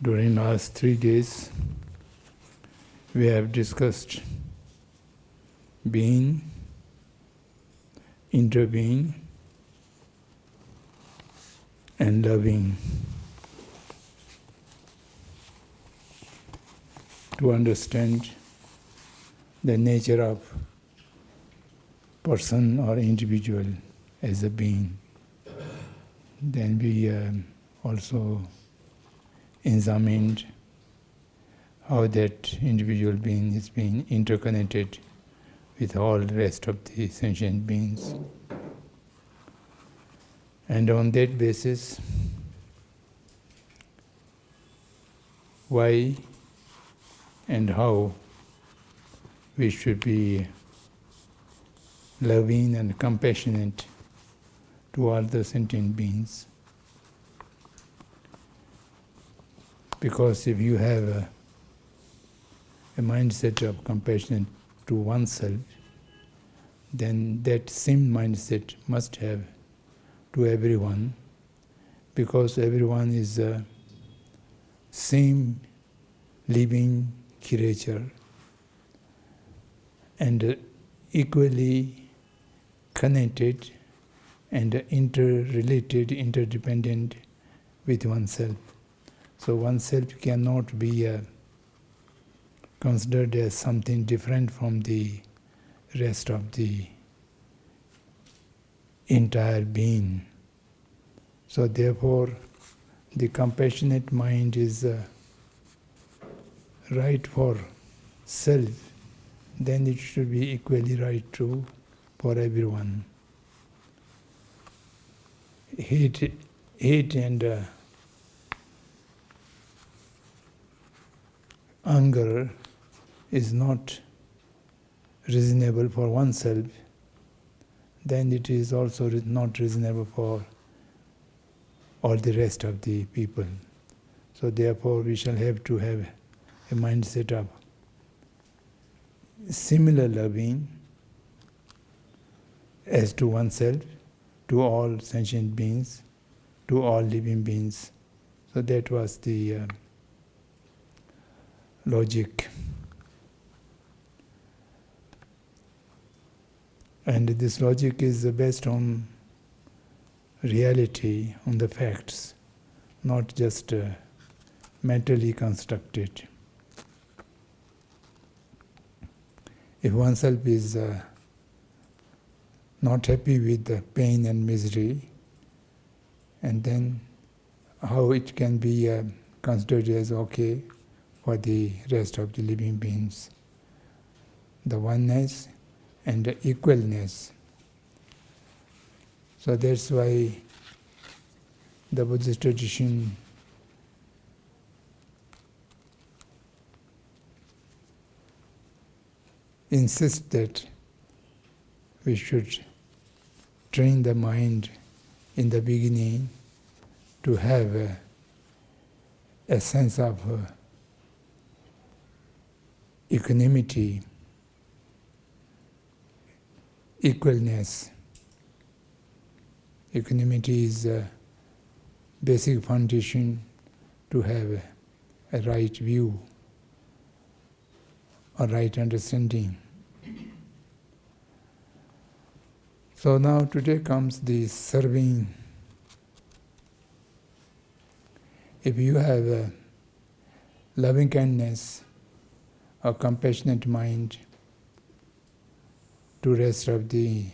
During last 3 days, we have discussed being, interbeing, and loving. To understand the nature of person or individual as a being. Then we also examined how that individual being is being interconnected with all the rest of the sentient beings. And on that basis, why and how we should be loving and compassionate to all the sentient beings. Because if you have a mindset of compassion to oneself, then that same mindset must have to everyone, because everyone is the same living creature and equally connected and interrelated, interdependent with oneself. So oneself cannot be considered as something different from the rest of the entire being. So therefore, the compassionate mind is right for self, then it should be equally right too for everyone. Hate and anger is not reasonable for oneself, then it is also not reasonable for all the rest of the people. So therefore we shall have to have a mindset of similar loving as to oneself, to all sentient beings, to all living beings. So that was the logic. And this logic is based on reality, on the facts, not just mentally constructed. If oneself is not happy with the pain and misery, and then how it can be considered as okay for the rest of the living beings. The oneness and the equalness. So that's why the Buddhist tradition insists that we should train the mind in the beginning to have a sense of equanimity, equalness. Equanimity is a basic foundation to have a right view, a right understanding. So now today comes the serving. If you have a loving kindness, a compassionate mind to rest of the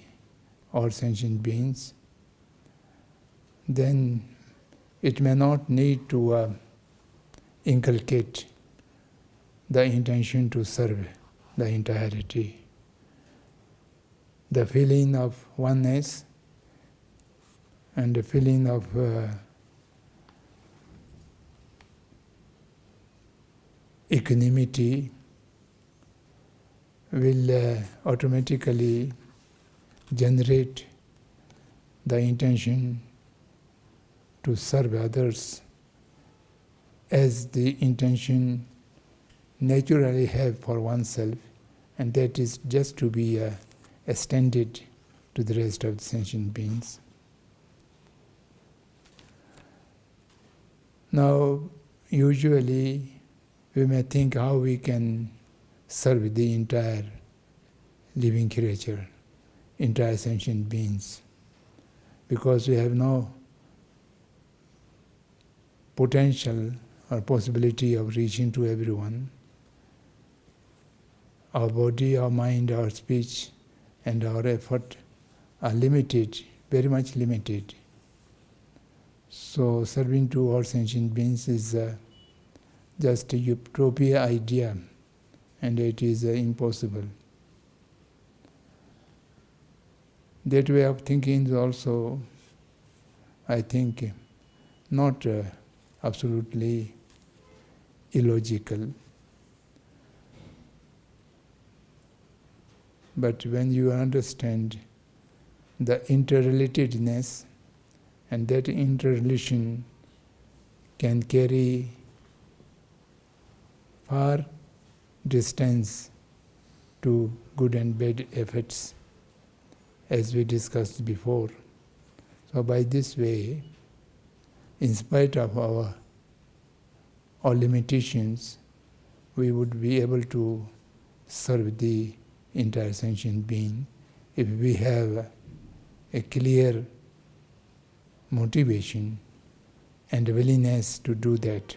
all sentient beings, then it may not need to inculcate the intention to serve the entirety. The feeling of oneness and the feeling of equanimity will automatically generate the intention to serve others as the intention naturally have for oneself, and that is just to be extended to the rest of the sentient beings. Now, usually we may think how we can serve the entire living creature, entire sentient beings, because we have no potential or possibility of reaching to everyone. Our body, our mind, our speech, and our effort are limited, very much limited. So serving to all sentient beings is just a utopia idea, and it is impossible. That way of thinking is also, I think, not absolutely illogical. But when you understand the interrelatedness, and that interrelation can carry far distance to good and bad effects, as we discussed before. So by this way, in spite of our limitations, we would be able to serve the entire sentient being if we have a clear motivation and willingness to do that.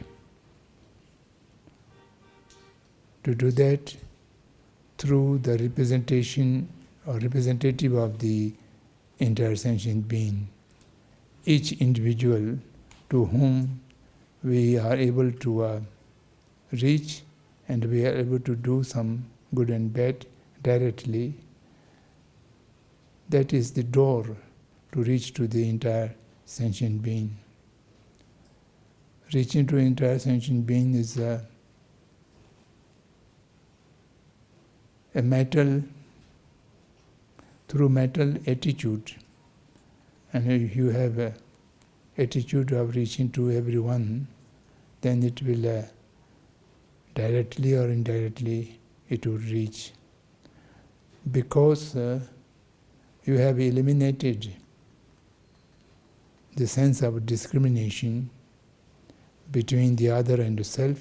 To do that through the representation or representative of the entire sentient being, each individual to whom we are able to reach, and we are able to do some good and bad directly. That is the door to reach to the entire sentient being. Reaching to entire sentient being is a mental, through mental attitude. And if you have an attitude of reaching to everyone, then it will directly or indirectly it will reach. Because you have eliminated the sense of discrimination between the other and the self,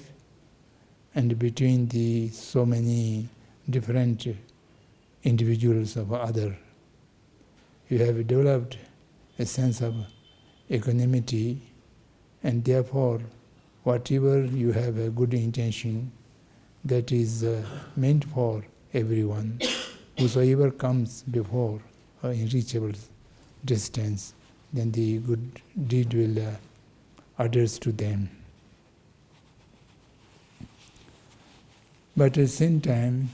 and between the so many different individuals of other. You have developed a sense of equanimity, and therefore whatever you have a good intention, that is meant for everyone, whosoever comes before in reachable distance, then the good deed will adhere to them. But at the same time,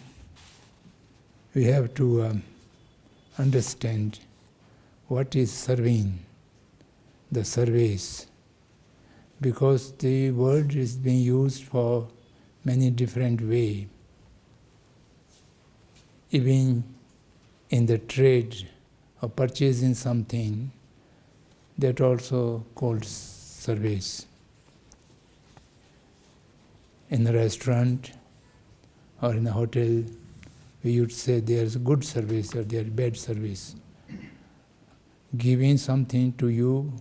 we have to understand what is serving, the service, because the word is being used for many different ways. Even in the trade of purchasing something, that also called service. In a restaurant or in a hotel, we would say there is good service or there is bad service. Giving something to you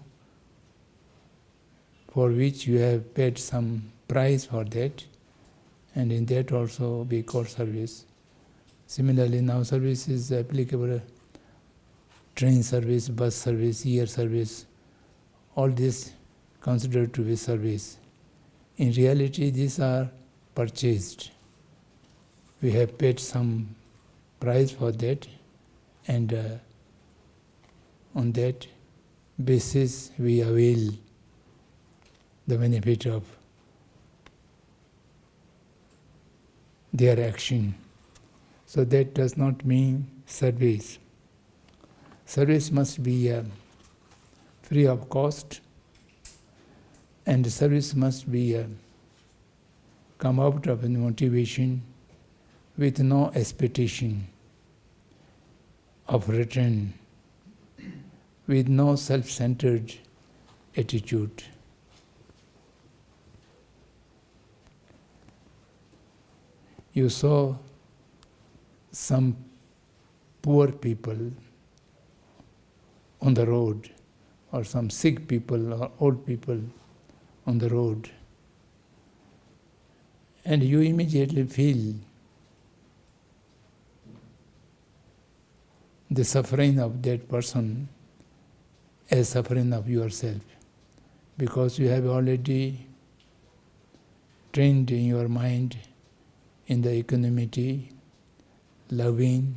for which you have paid some price for that, and in that also we call service. Similarly, now service is applicable: train service, bus service, air service, all this considered to be service. In reality, these are purchased. We have paid some price for that, and on that basis we avail the benefit of their action. So that does not mean service. Service must be free of cost, and service must be come out of a motivation with no expectation of return, with no self-centered attitude. You saw some poor people on the road, or some sick people or old people on the road. and you immediately feel the suffering of that person as suffering of yourself, because you have already trained in your mind in the equanimity, loving.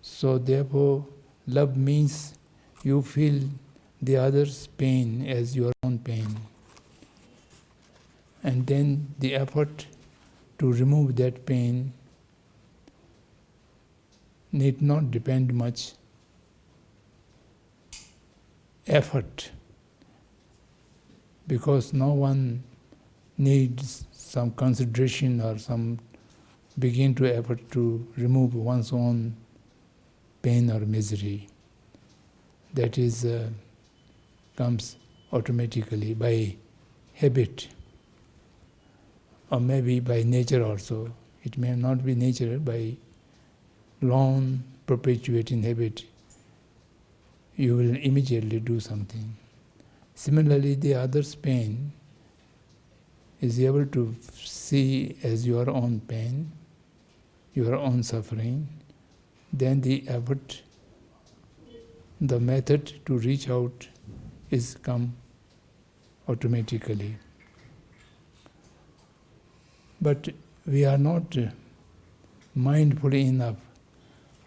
So therefore, love means you feel the other's pain as your own pain. And then the effort to remove that pain need not depend much effort, because no one needs some consideration or some begin to effort to remove one's own pain or misery. That is comes automatically by habit, or maybe by nature also. It may not be nature, by long perpetuating habit, you will immediately do something. Similarly, the other's pain is able to see as your own pain, your own suffering, then the effort, the method to reach out is come automatically. But we are not mindful enough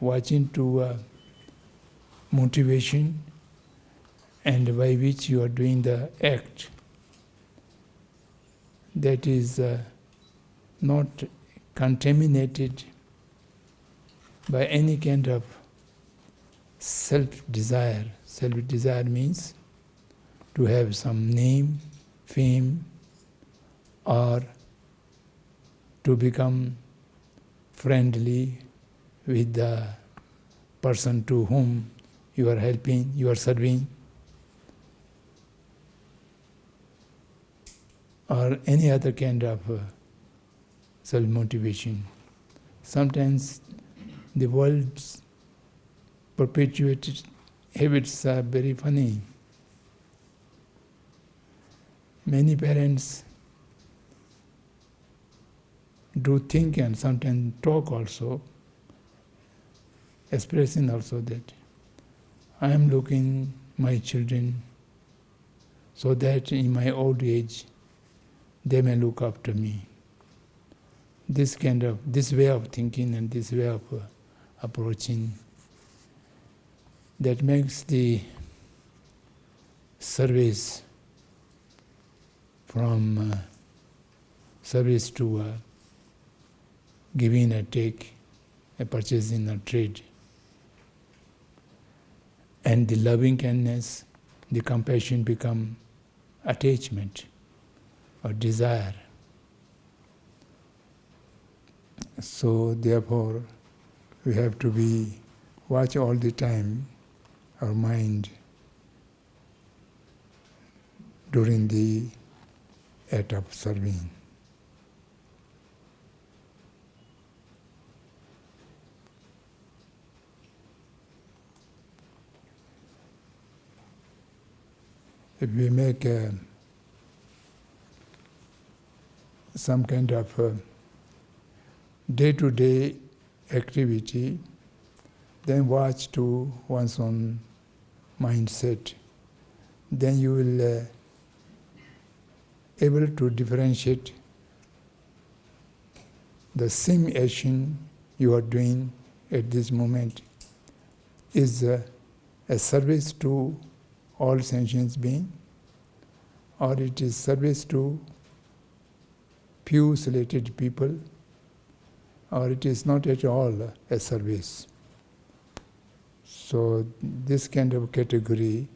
watching to motivation and by which you are doing the act that is not contaminated by any kind of self-desire. Self-desire means to have some name, fame, or to become friendly with the person to whom you are helping, you are serving, or any other kind of self-motivation. Sometimes the world's perpetuated habits are very funny. Many parents do think and sometimes talk also, expressing also that I am looking my children so that in my old age they may look after me. This way of thinking and this way of approaching, that makes the service from service to giving and take, a purchasing or trade. And the loving kindness, the compassion become attachment or desire. So therefore, we have to watch all the time our mind during the act of serving. If we make some kind of day-to-day activity, then watch to one's own mindset, then you will able to differentiate the same action you are doing at this moment is a service to all sentient beings, or it is service to few selected people, or it is not at all a service. So this kind of category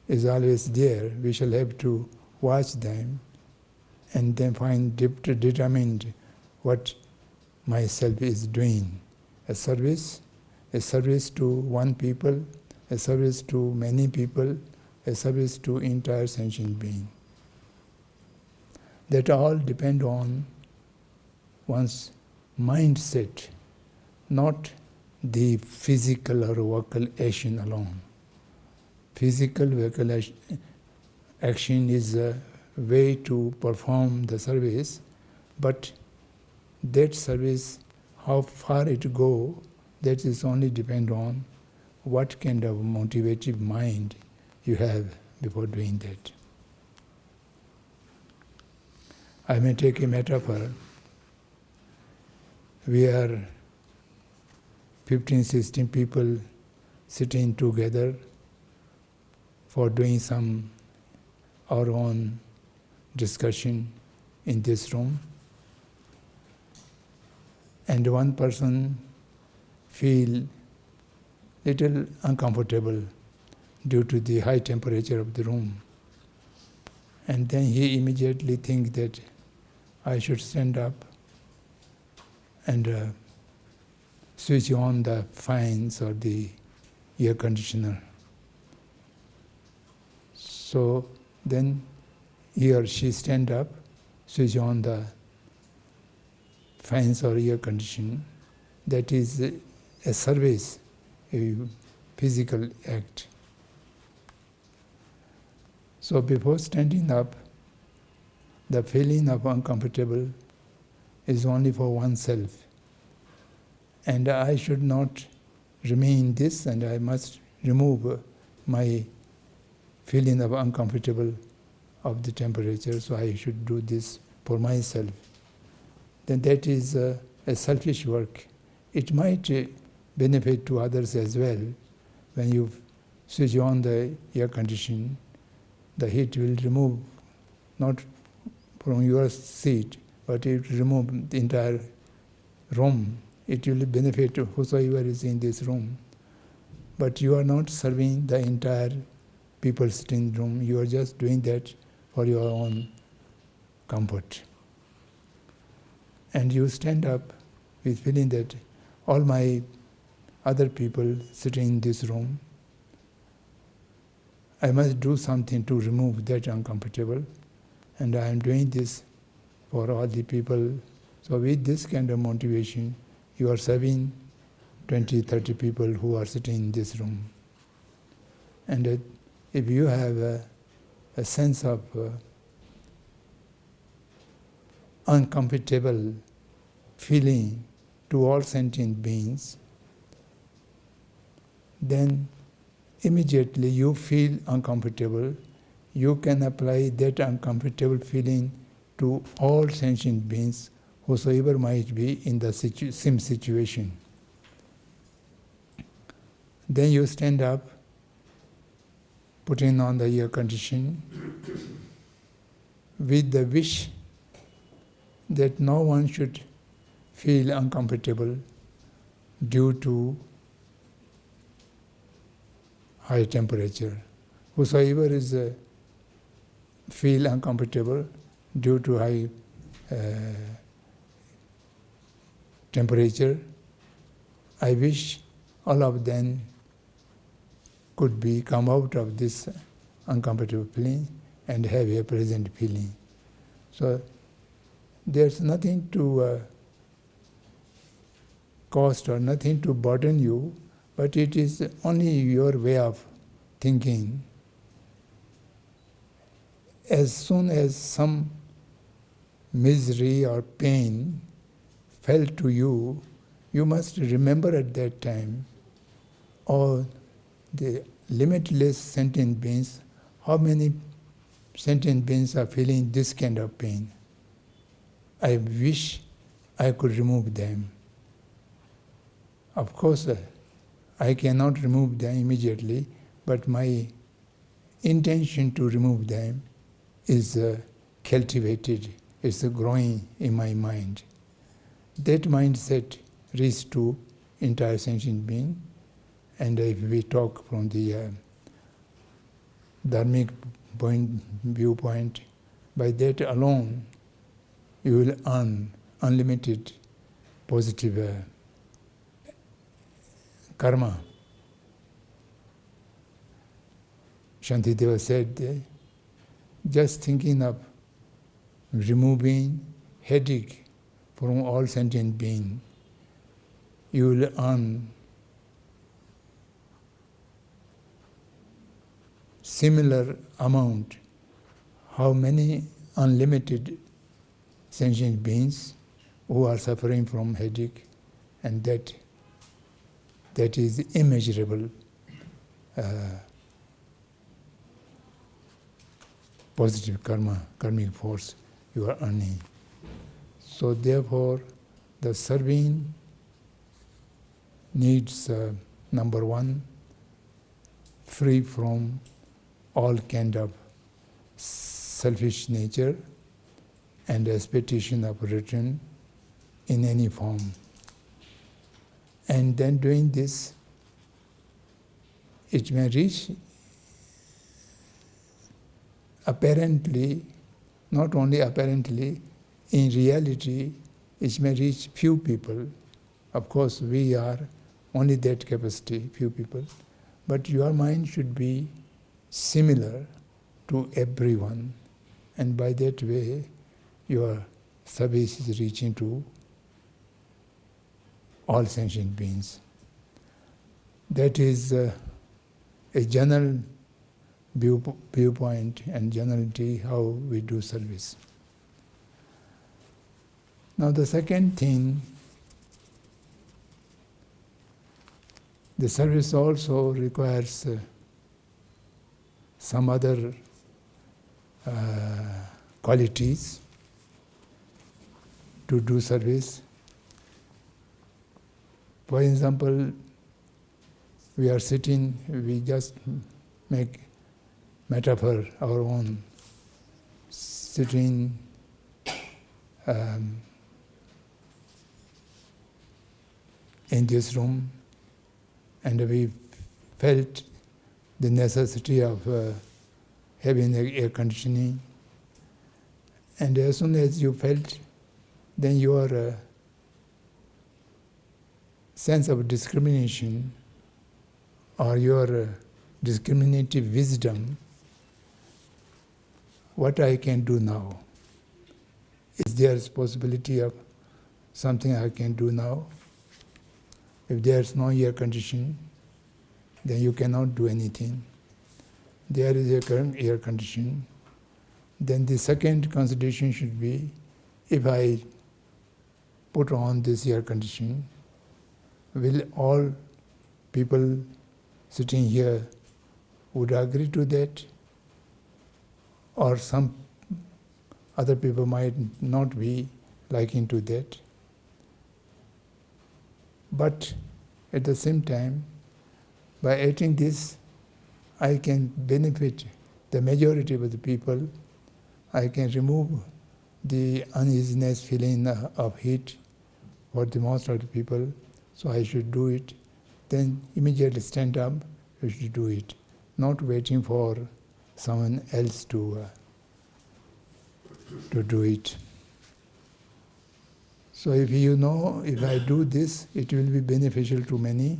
is always there. We shall have to watch them and then determine what myself is doing. A service to one people, a service to many people, a service to entire sentient being. That all depend on one's mindset, not the physical or vocal action alone. Physical, vocal action is a way to perform the service, but that service, how far it go, that is only depend on what kind of motivative mind you have before doing that. I may take a metaphor. We are 15, 16 people sitting together for doing some our own discussion in this room, and one person feel little uncomfortable due to the high temperature of the room, and then he immediately think that I should stand up and switch on the fans or the air conditioner. So then he or she stand up, switch on the fans or air conditioner. That is a service, a physical act. So before standing up, the feeling of uncomfortable is only for oneself. And I should not remain this, and I must remove my feeling of uncomfortable of the temperature, so I should do this for myself. Then that is a selfish work. It might benefit to others as well. When you switch on the air conditioning, the heat will remove, not from your seat, but it will remove the entire room. It will benefit whosoever is in this room. But you are not serving the entire people sitting in the room. You are just doing that for your own comfort. And you stand up with feeling that all my other people sitting in this room, I must do something to remove that uncomfortable, and I am doing this for all the people. So with this kind of motivation, you are serving 20, 30 people who are sitting in this room. And if you have a sense of uncomfortable feeling to all sentient beings, then immediately you feel uncomfortable. You can apply that uncomfortable feeling to all sentient beings, whosoever might be in the same situation. Then you stand up, putting on the air condition, with the wish that no one should feel uncomfortable due to high temperature. Whosoever is feel uncomfortable due to high temperature, I wish all of them could come out of this uncomfortable feeling and have a pleasant feeling. So there's nothing to cost or nothing to burden you, but it is only your way of thinking. As soon as some misery or pain fell to you, you must remember at that time, oh, the limitless sentient beings, how many sentient beings are feeling this kind of pain? I wish I could remove them. Of course, I cannot remove them immediately, but my intention to remove them is cultivated, it's growing in my mind. That mindset reaches to entire sentient being, and if we talk from the dharmic viewpoint, by that alone you will earn unlimited positive karma. Shantideva said, just thinking of removing headache from all sentient beings, you will earn similar amount how many unlimited sentient beings who are suffering from headache, and that is immeasurable positive karmic force you are earning. So therefore, the serving needs, number one, free from all kind of selfish nature and expectation of return in any form. And then doing this, it may reach apparently, not only apparently, in reality, it may reach few people. Of course, we are only that capacity, few people. But your mind should be similar to everyone. And by that way, your service is reaching to all sentient beings. That is a general viewpoint and generality how we do service. Now the second thing, the service also requires some other qualities to do service. For example, we are sitting, we just make metaphor our own, sitting in this room, and we felt the necessity of having air conditioning. And as soon as you felt, then your sense of discrimination or your discriminative wisdom, what I can do now? Is there a possibility of something I can do now? If there's no air conditioning, then you cannot do anything. There is a current air conditioning. Then the second consideration should be, if I put on this air conditioning, will all people sitting here would agree to that? Or some other people might not be liking to that. But at the same time, by eating this, I can benefit the majority of the people. I can remove the uneasiness feeling of heat for the most of the people. So I should do it. Then immediately stand up, you should do it. Not waiting for someone else to do it. So if you know, if I do this, it will be beneficial to many,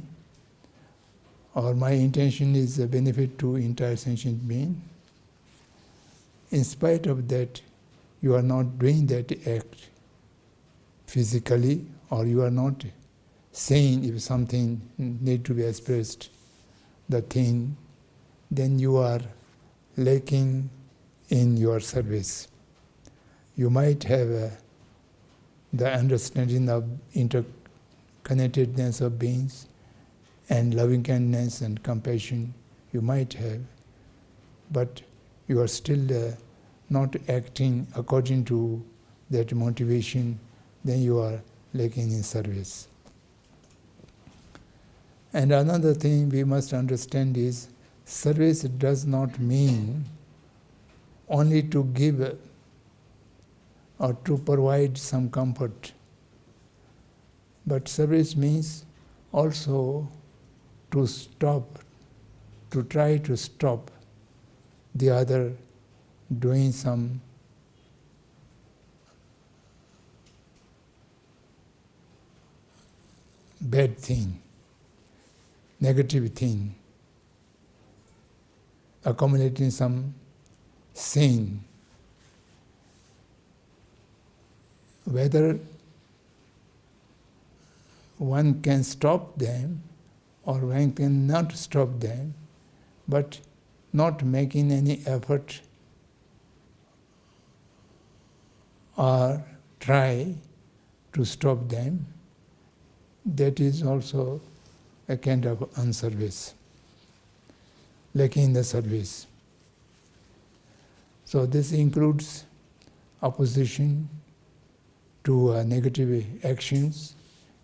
or my intention is a benefit to entire sentient being. In spite of that, you are not doing that act physically, or you are not saying if something need to be expressed, the thing, then you are lacking in your service. You might have the understanding of interconnectedness of beings and loving kindness and compassion, you might have, but you are still not acting according to that motivation, then you are lacking in service. And another thing we must understand is, service does not mean only to give or to provide some comfort. But service means also to stop, to try to stop the other doing some bad thing, negative thing, accumulating some sin. Whether one can stop them or one cannot stop them, but not making any effort or try to stop them, that is also a kind of unservice, lacking in the service. So this includes opposition to negative actions,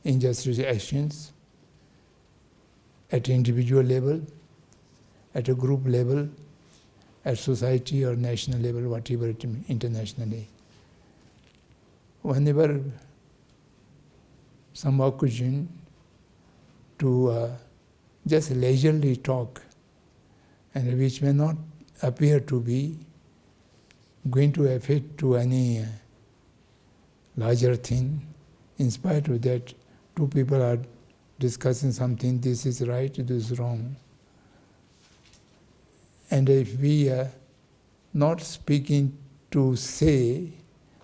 injustice actions, at individual level, at a group level, at society or national level, whatever it means, internationally. Whenever some occasion to just leisurely talk, and which may not appear to be going to affect to any larger thing, in spite of that, two people are discussing something, this is right, this is wrong. And if we are not speaking to say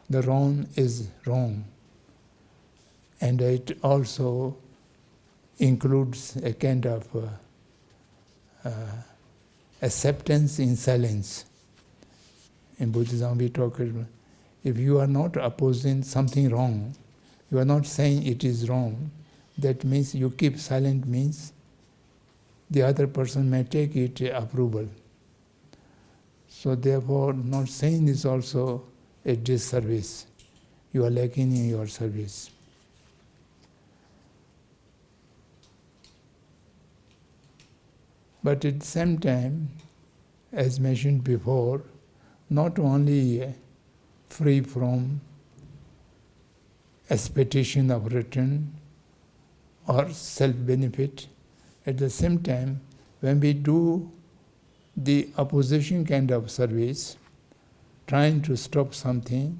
the wrong is wrong, and it also includes a kind of acceptance in silence. In Buddhism we talk about, if you are not opposing something wrong, you are not saying it is wrong, that means you keep silent, means the other person may take it approval. So therefore, not saying is also a disservice. You are lacking in your service. But at the same time, as mentioned before, not only free from expectation of return or self-benefit, at the same time, when we do the opposition kind of service, trying to stop something,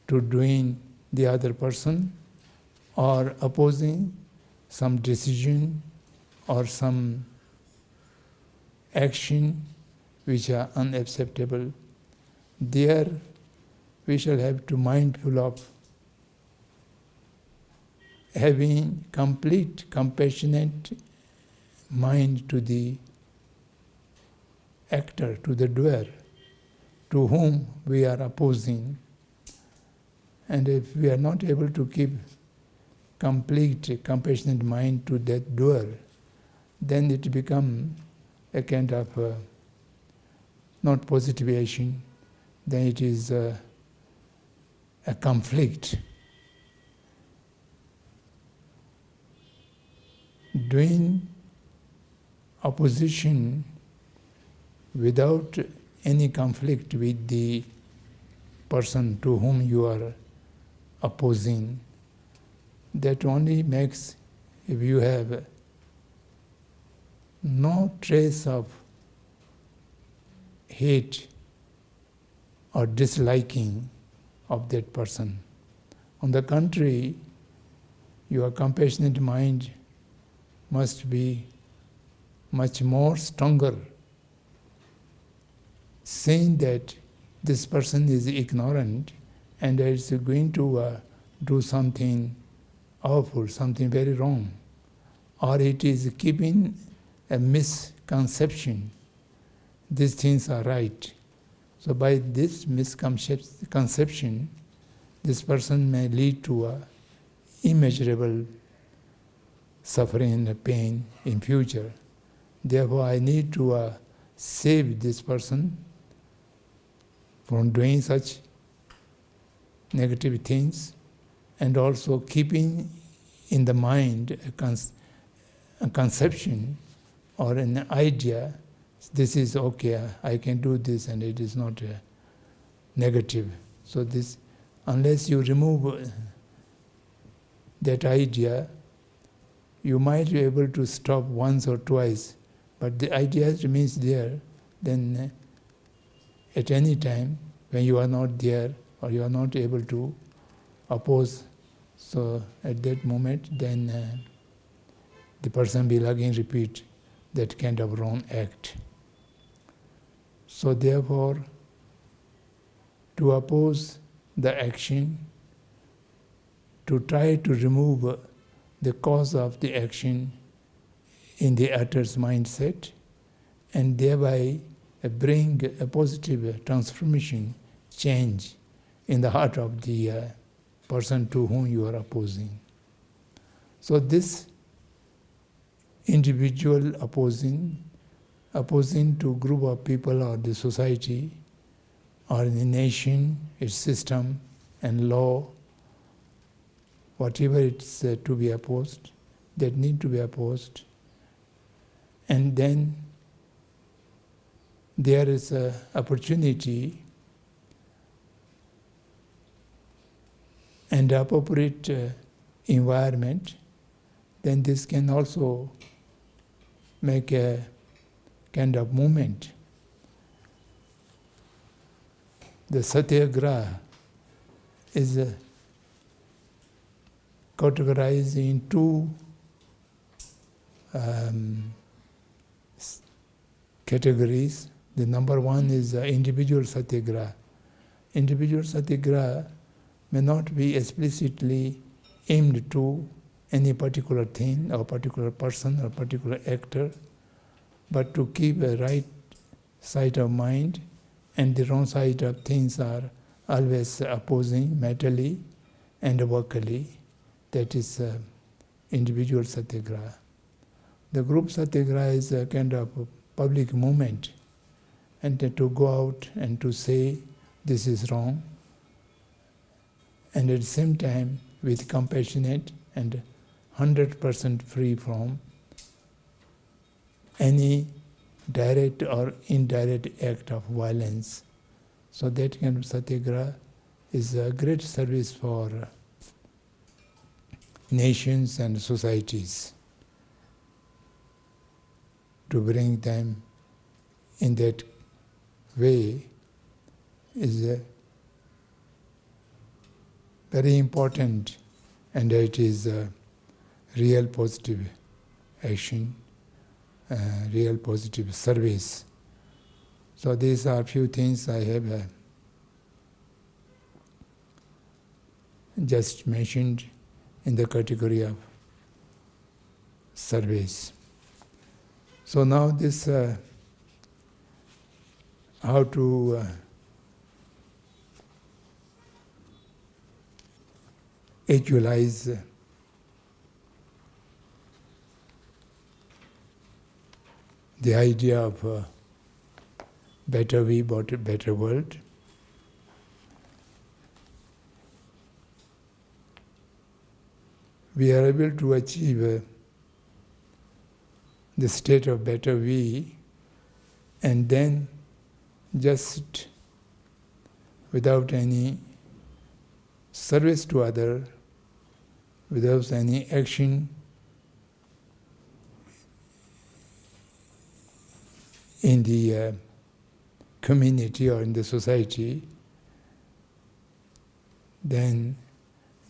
to doing the other person, or opposing some decision or some action which are unacceptable, there we shall have to mindful of having complete compassionate mind to the actor, to the doer, to whom we are opposing. And if we are not able to keep complete compassionate mind to that doer, then it becomes a kind of not positive action, then it is a conflict. Doing opposition without any conflict with the person to whom you are opposing, that only makes, if you have no trace of hate or disliking of that person. On the contrary, your compassionate mind must be much more stronger, saying that this person is ignorant and is going to do something awful, something very wrong, or it is keeping a misconception, these things are right. So by this misconception, this person may lead to immeasurable suffering and pain in future. Therefore, I need to save this person from doing such negative things, and also keeping in the mind a conception or an idea, this is okay, I can do this and it is not negative. So this, unless you remove that idea, you might be able to stop once or twice, but the idea remains there, then at any time when you are not there or you are not able to oppose, so at that moment then the person will again repeat that kind of wrong act. So therefore, to oppose the action, to try to remove the cause of the action in the utter's mindset, and thereby bring a positive transformation, change in the heart of the person to whom you are opposing. So this individual opposing to group of people or the society or the nation, its system and law, whatever it's to be opposed, that need to be opposed. And then there is an opportunity and appropriate environment, then this can also make a kind of movement. The satyagraha is categorized in two categories. The number one is individual satyagraha. Individual satyagraha may not be explicitly aimed to any particular thing or particular person or particular actor, but to keep a right side of mind, and the wrong side of things are always opposing mentally and vocally. That is individual satyagraha. The group satyagraha is a kind of a public movement, and to go out and to say this is wrong, and at the same time with compassionate and 100% free from any direct or indirect act of violence. So that kind of satyagraha is a great service for nations and societies, to bring them in that way is very important, and it is a real positive action, real positive service. So these are a few things I have just mentioned in the category of service. So now this how to actualize the idea of better we, better world. We are able to achieve the state of better we, and then just without any service to other, without any action in the community or in the society, then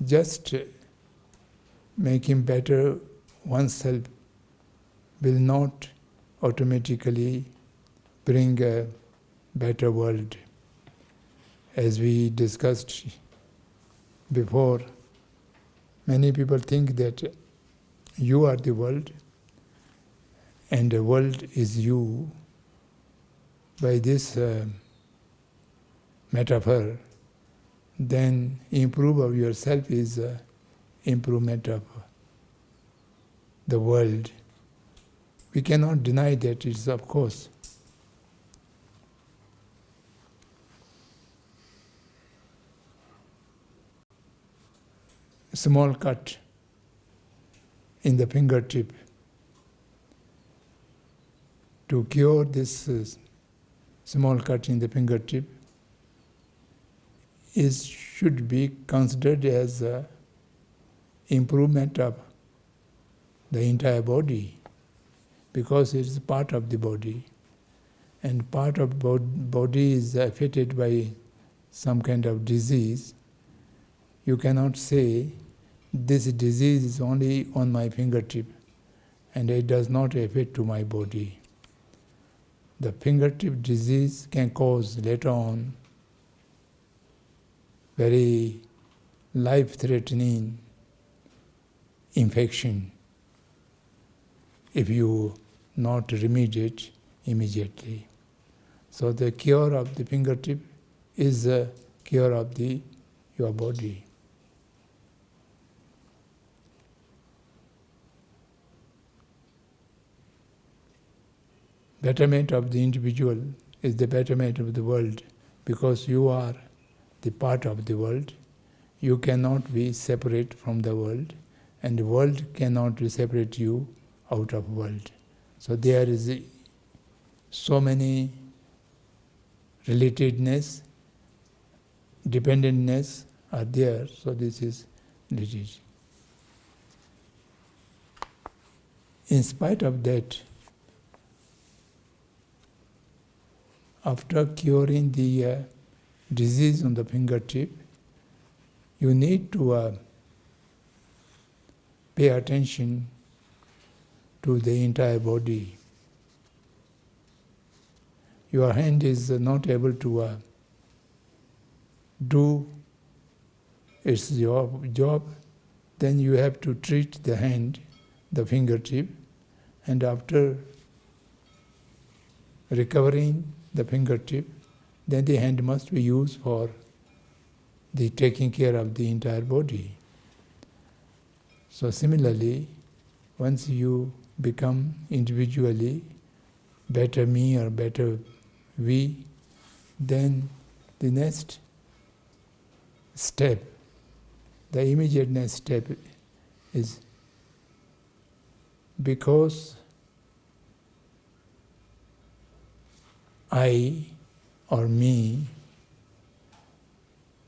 just making better oneself will not automatically bring a better world. As we discussed before, many people think that you are the world and the world is you. By this metaphor, then improve of yourself is improvement of the world. We cannot deny that, it's of course. A small cut in the fingertip. To cure this small cut in the fingertip should be considered as a improvement of the entire body, because it is part of the body, and part of body is affected by some kind of disease. You cannot say this disease is only on my fingertip and it does not affect to my body. The fingertip disease can cause later on very life-threatening infection if you not remediate immediately. So the cure of the fingertip is the cure of your body. Betterment of the individual is the betterment of the world, because you are the part of the world. You cannot be separate from the world, and the world cannot separate you out of world. So there is so many relatedness, dependentness are there. So this is related. In spite of that, after curing the disease on the fingertip, you need to pay attention to the entire body. Your hand is not able to do its job, then you have to treat the hand, the fingertip, and after recovering the fingertip, then the hand must be used for the taking care of the entire body. So similarly, once you become individually better me or better we, then the next step, the immediate next step is, because I or me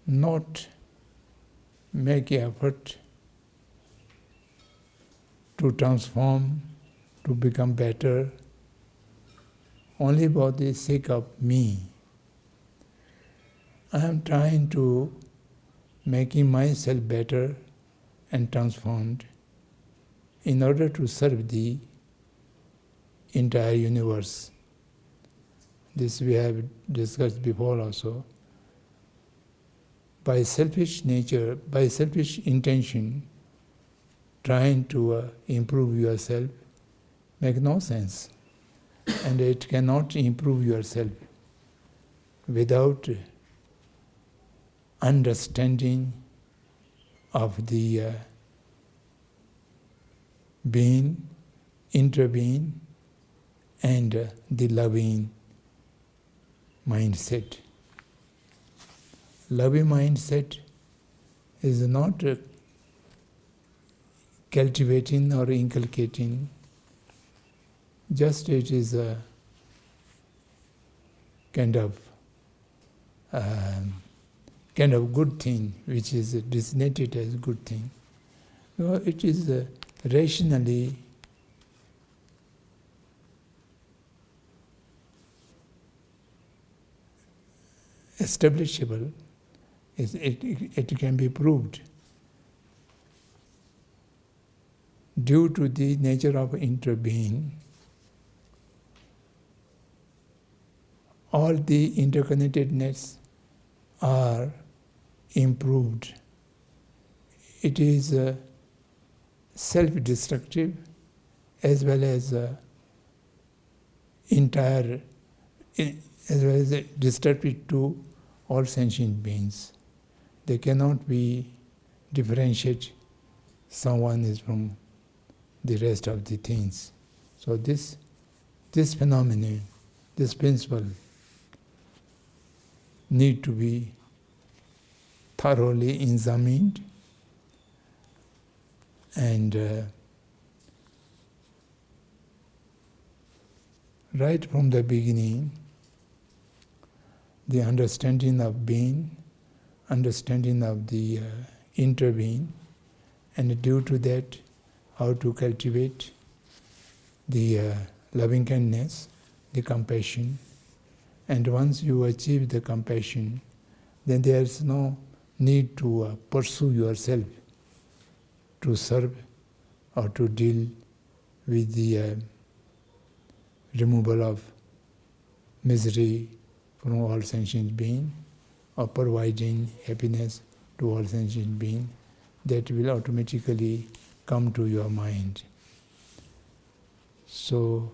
not make effort to transform, to become better, only for the sake of me. I am trying to making myself better and transformed in order to serve the entire universe. This we have discussed before also. By selfish nature, by selfish intention, trying to improve yourself makes no sense. And it cannot improve yourself without understanding of the being, interbeing, and the loving mindset. Loving mindset is not cultivating or inculcating, just it is a kind of good thing, which is designated as good thing. It is rationally establishable. It can be proved due to the nature of interbeing. All the interconnectedness are improved. It is self-destructive as well as destructive to all sentient beings. They cannot be differentiate someone is from the rest of the things. So this phenomenon, this principle, need to be thoroughly examined and right from the beginning, the understanding of being, understanding of the interbeing, and due to that, how to cultivate the loving kindness, the compassion. And once you achieve the compassion, then there is no need to pursue yourself to serve or to deal with the removal of misery from all sentient beings, or providing happiness to all sentient beings. That will automatically come to your mind. So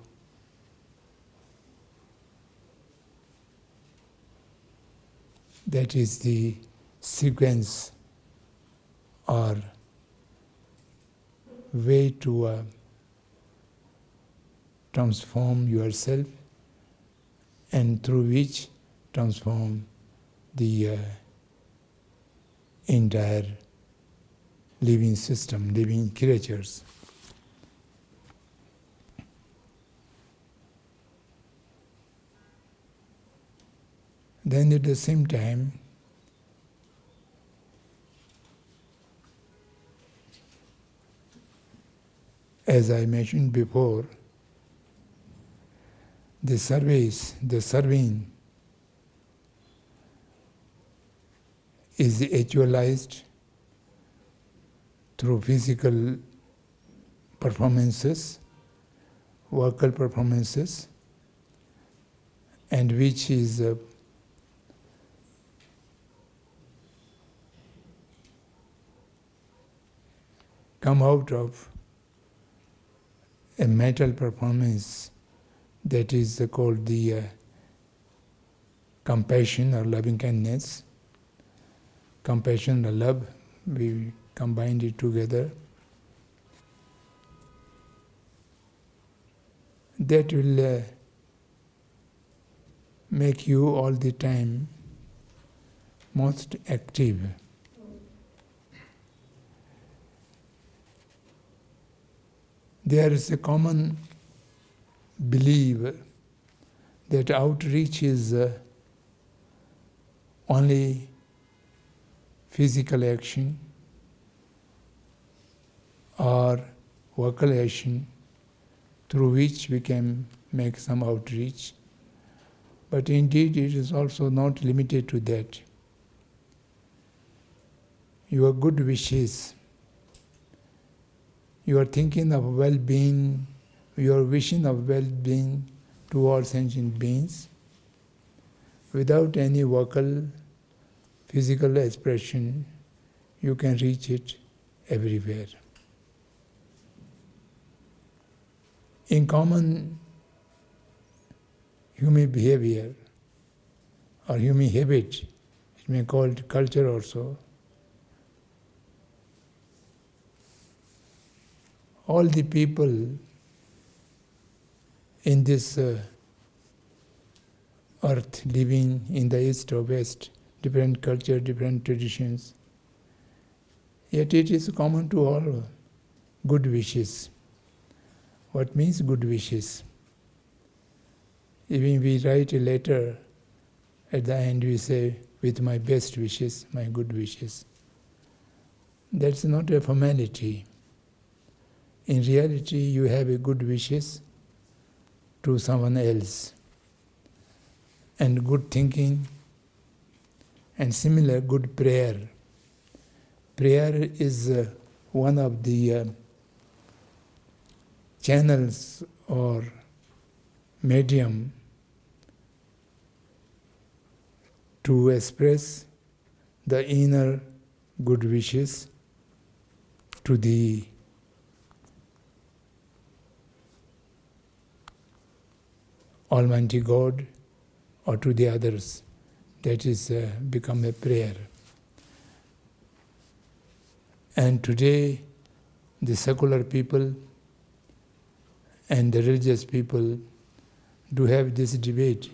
That is the sequence or way to transform yourself, and through which transform the entire living system, living creatures. Then at the same time, as I mentioned before, the serving is actualized through physical performances, vocal performances, and which is come out of a mental performance that is called the compassion or loving kindness. Compassion or love, we combined it together. That will make you all the time most active. There is a common belief that outreach is only physical action or vocal action through which we can make some outreach. But indeed it is also not limited to that. Your good wishes, you are thinking of well-being, you are wishing of well-being towards sentient beings, without any vocal, physical expression, you can reach it everywhere. In common human behavior or human habit, it may be called culture also, all the people in this earth living in the east or west, different culture, different traditions, yet it is common to all good wishes. What means good wishes? Even we write a letter, at the end we say, with my best wishes, my good wishes. That's not a formality. In reality, you have a good wishes to someone else, and good thinking, and similar good prayer. Prayer is one of the channels or medium to express the inner good wishes to the Almighty God or to the others. That is become a prayer. And today the secular people and the religious people do have this debate.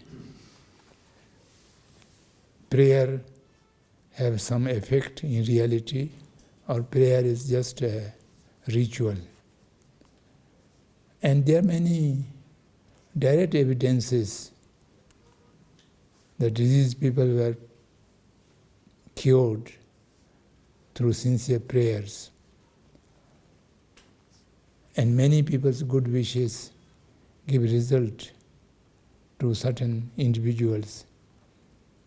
Prayer have some effect in reality, or prayer is just a ritual. And there are many direct evidences that diseased people were cured through sincere prayers. And many people's good wishes give result to certain individuals.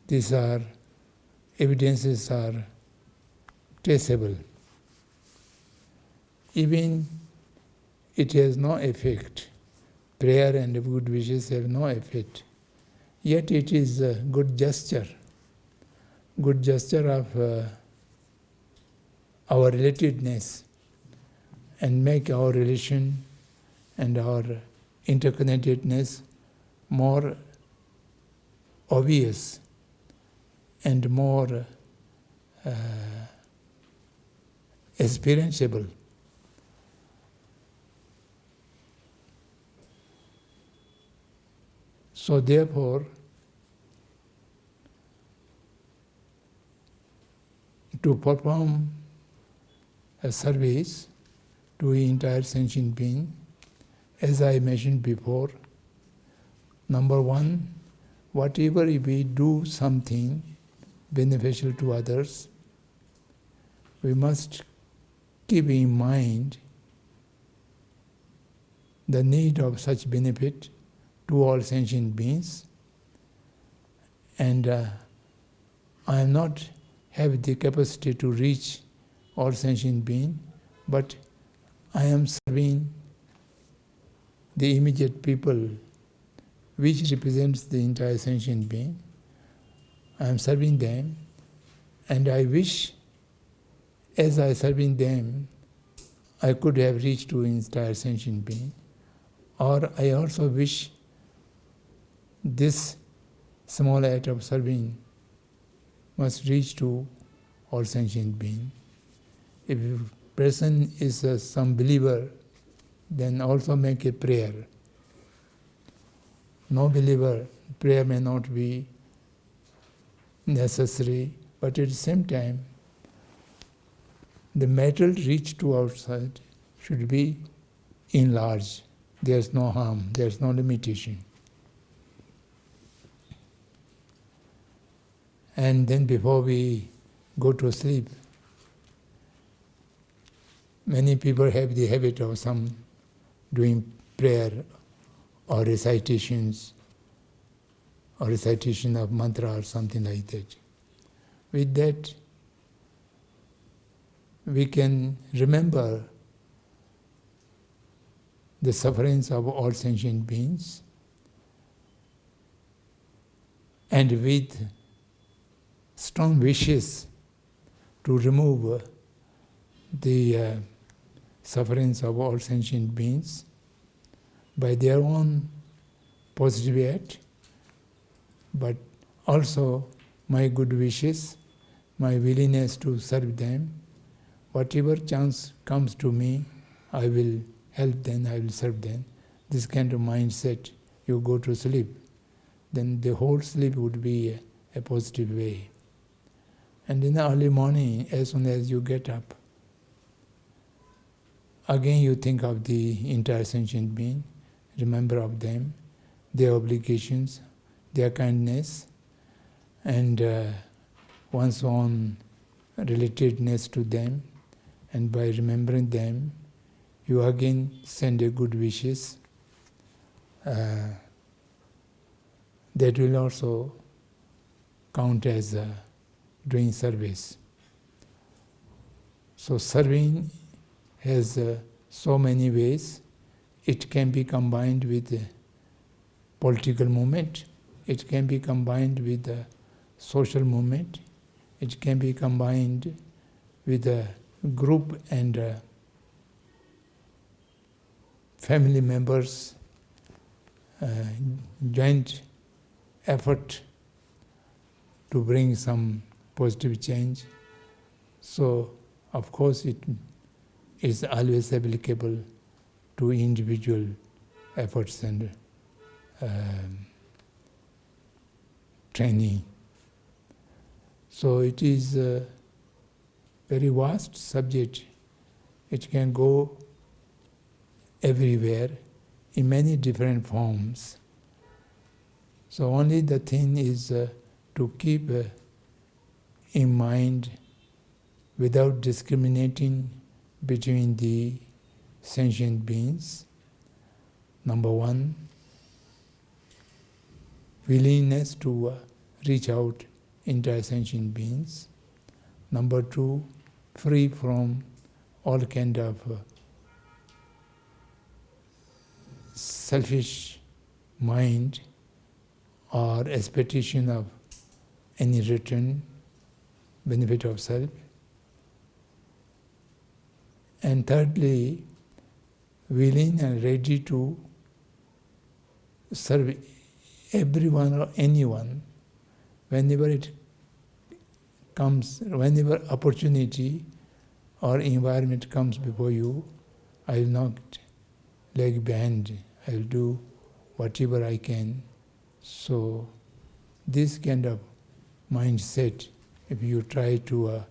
These are evidences are traceable. Even it has no effect. Prayer and good wishes have no effect. Yet it is a good gesture of our relatedness, and make our relation and our interconnectedness more obvious and more experienceable. So therefore, to perform a service to the entire sentient being, as I mentioned before, number one, whatever we do something beneficial to others, we must keep in mind the need of such benefit to all sentient beings. And I am not have the capacity to reach all sentient beings, but I am serving the immediate people which represents the entire sentient being. I am serving them, and I wish, as I serving them, I could have reached to entire sentient being. Or I also wish this small act of serving must reach to all sentient being. If a person is some believer, then also make a prayer. No believer, prayer may not be necessary, but at the same time, the material reach to outside should be enlarged. There's no harm, there's no limitation. And then before we go to sleep, many people have the habit of some doing prayer or recitations or recitation of mantra or something like that. With that, we can remember the sufferings of all sentient beings, and with strong wishes to remove the sufferings of all sentient beings by their own positive act, but also my good wishes, my willingness to serve them. Whatever chance comes to me, I will help them, I will serve them. This kind of mindset, you go to sleep, then the whole sleep would be a positive way. And in the early morning, as soon as you get up, again you think of the entire sentient being, remember of them, their obligations, their kindness, and one's own relatedness to them. And by remembering them, you again send a good wishes. That will also count as doing service. So serving has so many ways. It can be combined with political movement. It can be combined with social movement. It can be combined with a group and family members, joint effort to bring some positive change. So, of course, it is always applicable to individual efforts and training. So it is a very vast subject. It can go everywhere in many different forms. So only the thing is to keep in mind, without discriminating between the sentient beings. Number one, willingness to reach out entire sentient beings. Number two, free from all kind of selfish mind or expectation of any return, benefit of self. And thirdly, willing and ready to serve everyone or anyone whenever it comes, whenever opportunity or environment comes before you, I will not lag behind. I will do whatever I can. So this kind of mindset, if you try to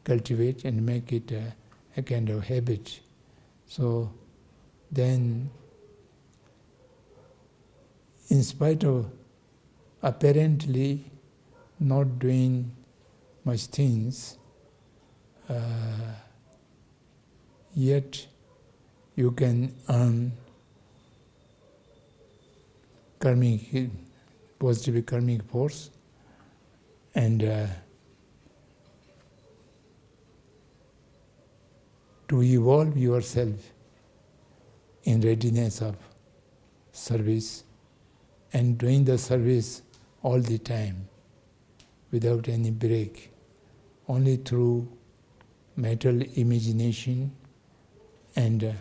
cultivate and make it a kind of habit, so then in spite of apparently not doing much things, yet you can earn karmic, positive karmic force, and to evolve yourself in readiness of service and doing the service all the time without any break, only through mental imagination and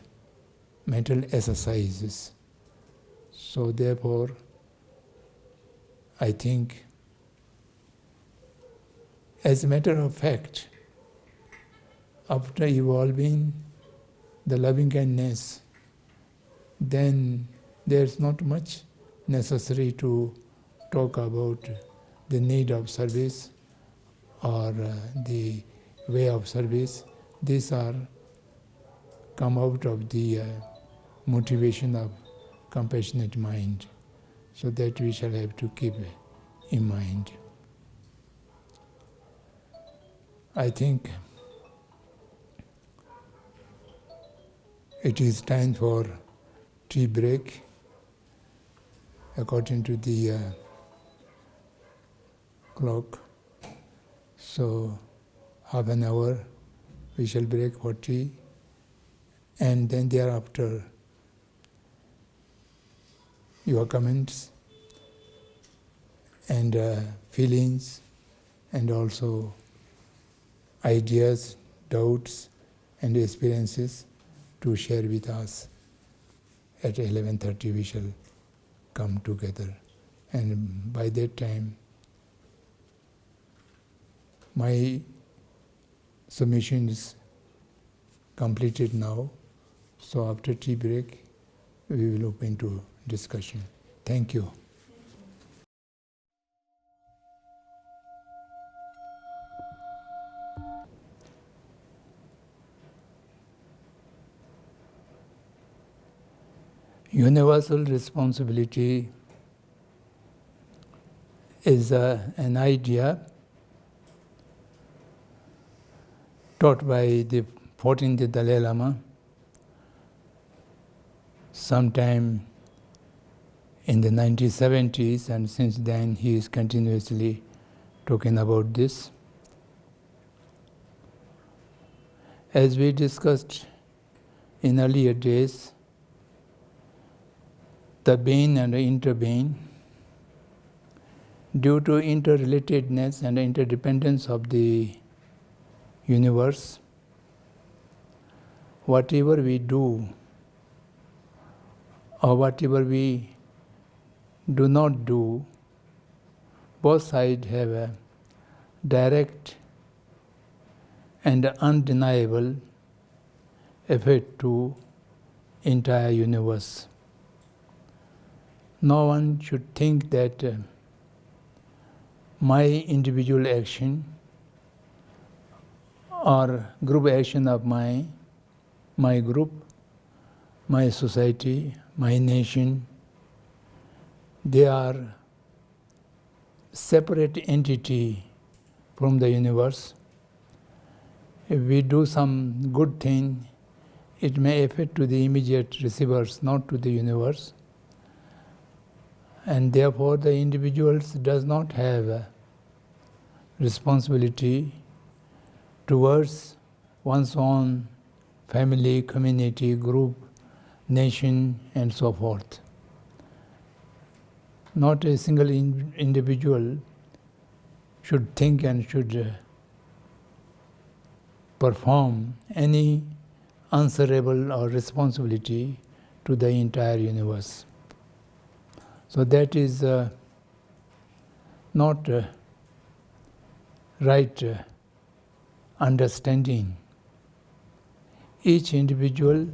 mental exercises. So therefore, I think, as a matter of fact, after evolving the loving kindness, then there's not much necessary to talk about the need of service or the way of service. These are come out of the motivation of compassionate mind. So that we shall have to keep in mind. I think it is time for tea break according to the clock. So half an hour we shall break for tea, and then thereafter your comments and feelings and also ideas, doubts and experiences to share with us. At 11:30 we shall come together, and by that time my submission is completed now. So after tea break we will open to discussion. Thank you. Universal responsibility is an idea taught by the 14th Dalai Lama sometime in the 1970s, and since then he is continuously talking about this. As we discussed in earlier days, the being and the interbeing, due to interrelatedness and interdependence of the universe, whatever we do or whatever we do not do, both sides have a direct and undeniable effect to entire universe. No one should think that my individual action or group action of my group, my society, my nation, they are separate entity from the universe. If we do some good thing, it may affect to the immediate receivers, not to the universe. And therefore the individuals does not have a responsibility towards one's own family, community, group, nation, and so forth. Not a single individual should think and should perform any answerable or responsibility to the entire universe. So that is not right understanding. Each individual,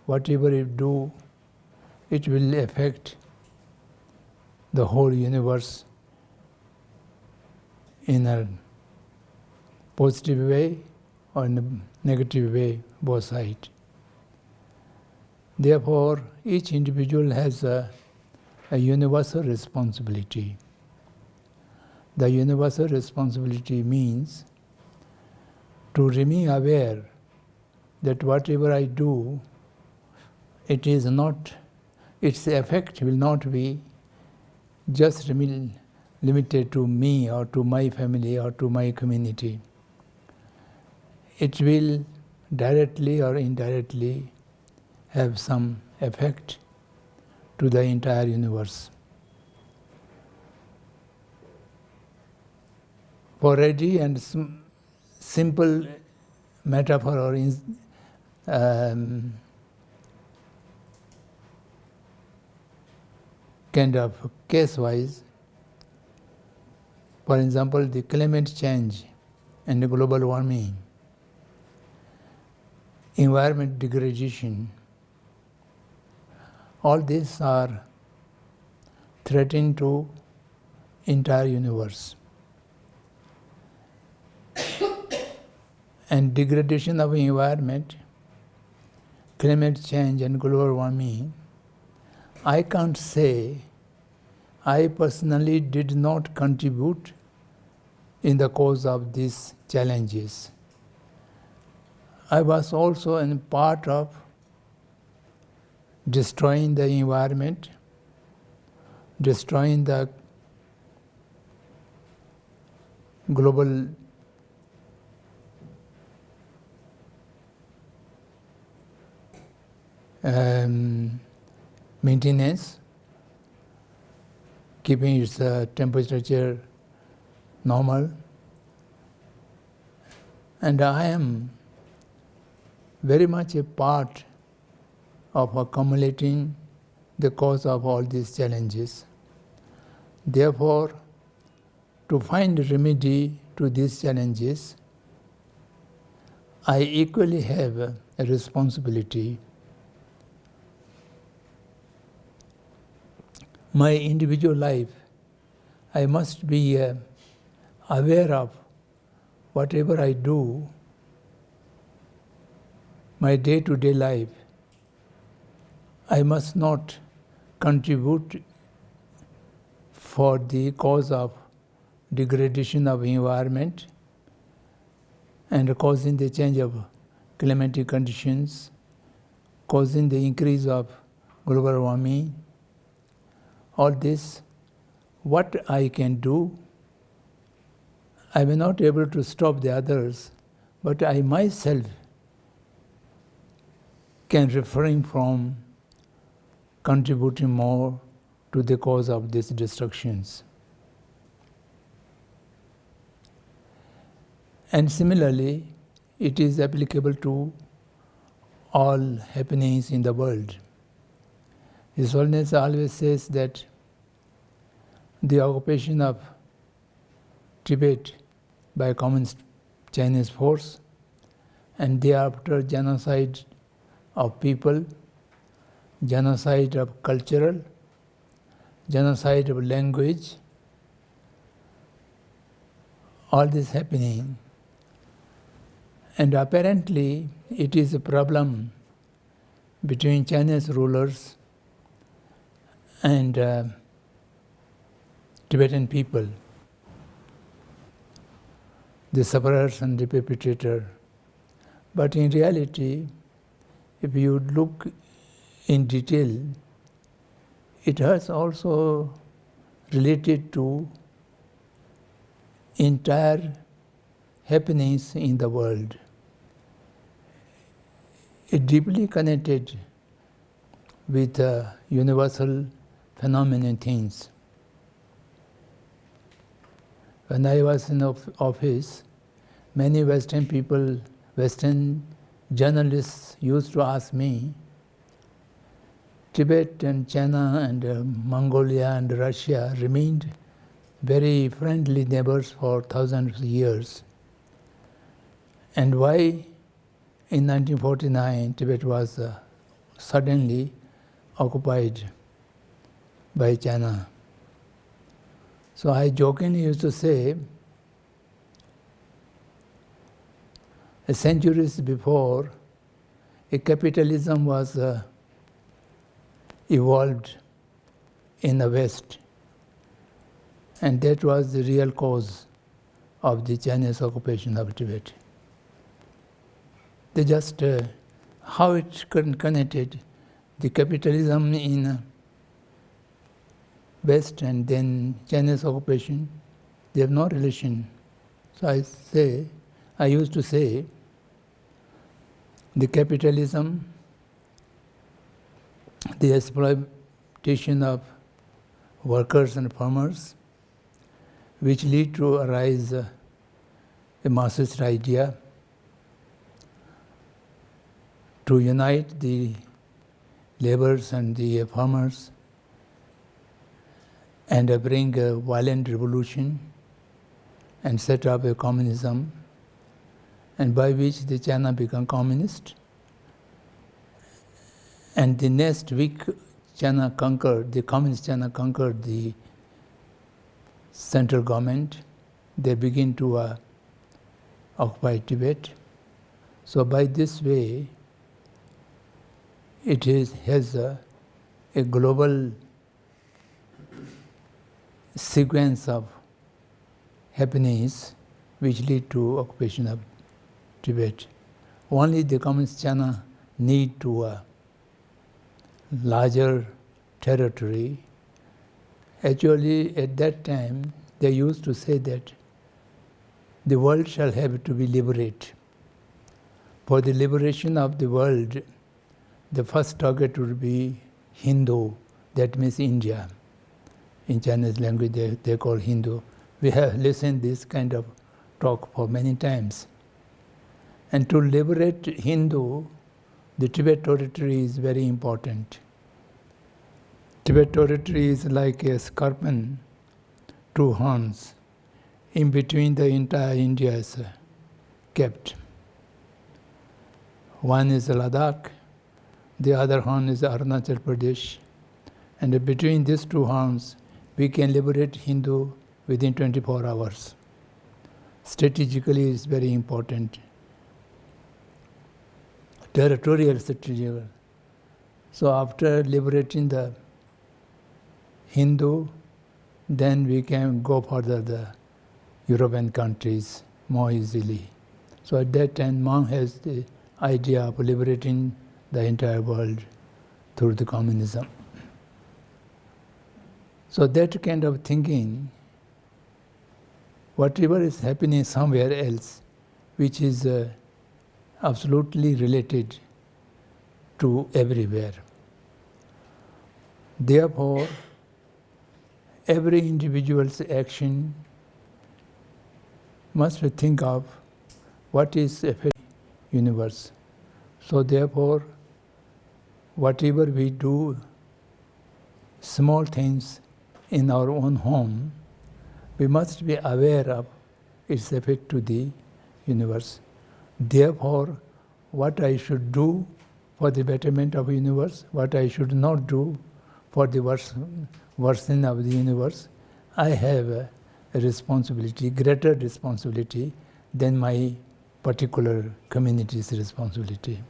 whatever you do, it will affect the whole universe in a positive way or in a negative way, both sides. Therefore, each individual has a universal responsibility. The universal responsibility means to remain aware that whatever I do, it is not, its effect will not be just limited to me or to my family or to my community. It will directly or indirectly have some effect to the entire universe. For ready and simple metaphor or kind of case-wise, for example, the climate change and the global warming, environment degradation, all these are threatening to entire universe. And degradation of environment, climate change and global warming, I can't say I personally did not contribute in the cause of these challenges. I was also a part of destroying the environment, destroying the global maintenance, keeping its temperature normal. And I am very much a part of accumulating the cause of all these challenges. Therefore, to find a remedy to these challenges, I equally have a responsibility. My individual life, I must be aware of whatever I do, my day-to-day life. I must not contribute for the cause of degradation of environment and causing the change of climatic conditions, causing the increase of global warming. All this, what I can do, I may not be able to stop the others, but I myself can refrain from contributing more to the cause of these destructions. And similarly, it is applicable to all happenings in the world. His Holiness always says that the occupation of Tibet by Communist Chinese force and thereafter genocide of people, genocide of cultural, genocide of language, all this happening. And apparently it is a problem between Chinese rulers and Tibetan people, the sufferers and the perpetrator. But in reality, if you look in detail, it has also related to entire happenings in the world. It deeply connected with universal phenomenon things. When I was in office, many Western people, Western journalists used to ask me, Tibet and China and Mongolia and Russia remained very friendly neighbors for thousands of years. And why in 1949 Tibet was suddenly occupied by China? So I jokingly used to say, centuries before, a capitalism was evolved in the West, and that was the real cause of the Chinese occupation of Tibet. They just, how it connected the capitalism in West and then Chinese occupation, they have no relation. So I used to say, the capitalism, the exploitation of workers and farmers, which lead to arise a Marxist idea to unite the laborers and the farmers and bring a violent revolution and set up a communism, and by which the China become communist. And the next week, the communist China conquered the central government. They begin to occupy Tibet. So by this way, it has a global sequence of happenings which lead to occupation of Tibet. Only the communist China need to a larger territory. Actually, at that time, they used to say that the world shall have to be liberated. For the liberation of the world, the first target would be Hindu, that means India. In Chinese language, they call Hindu. We have listened this kind of talk for many times. And to liberate Hindu, the Tibet territory is very important. Tibet territory is like a scorpion, two horns. In between the entire India is kept. One is Ladakh, the other horn is Arunachal Pradesh. And between these two horns, we can liberate Hindu within 24 hours. Strategically, it's very important. Territorial strategy. So after liberating the Hindu, then we can go further the European countries more easily. So at that time, Mao has the idea of liberating the entire world through the communism. So that kind of thinking, whatever is happening somewhere else, which is absolutely related to everywhere. Therefore, every individual's action must think of what is affecting the universe. So therefore, whatever we do, small things in our own home, we must be aware of its effect to the universe. Therefore, what I should do for the betterment of the universe, what I should not do for the worsening of the universe, I have a responsibility, greater responsibility than my particular community's responsibility.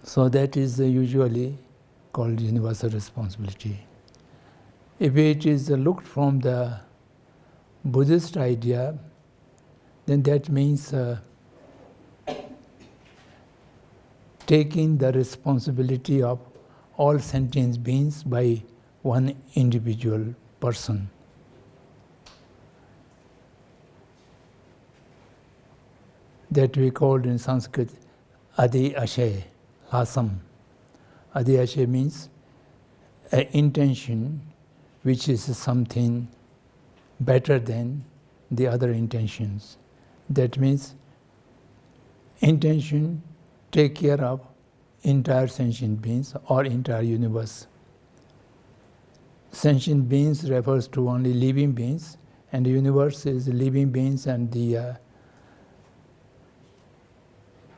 So that is usually called universal responsibility. If it is looked from the Buddhist idea, then that means taking the responsibility of all sentient beings by one individual person. That we called in Sanskrit Adi Ashe, Lasam. Adi Ashe means an intention which is something better than the other intentions. That means intention take care of entire sentient beings or entire universe. Sentient beings refers to only living beings, and the universe is living beings and the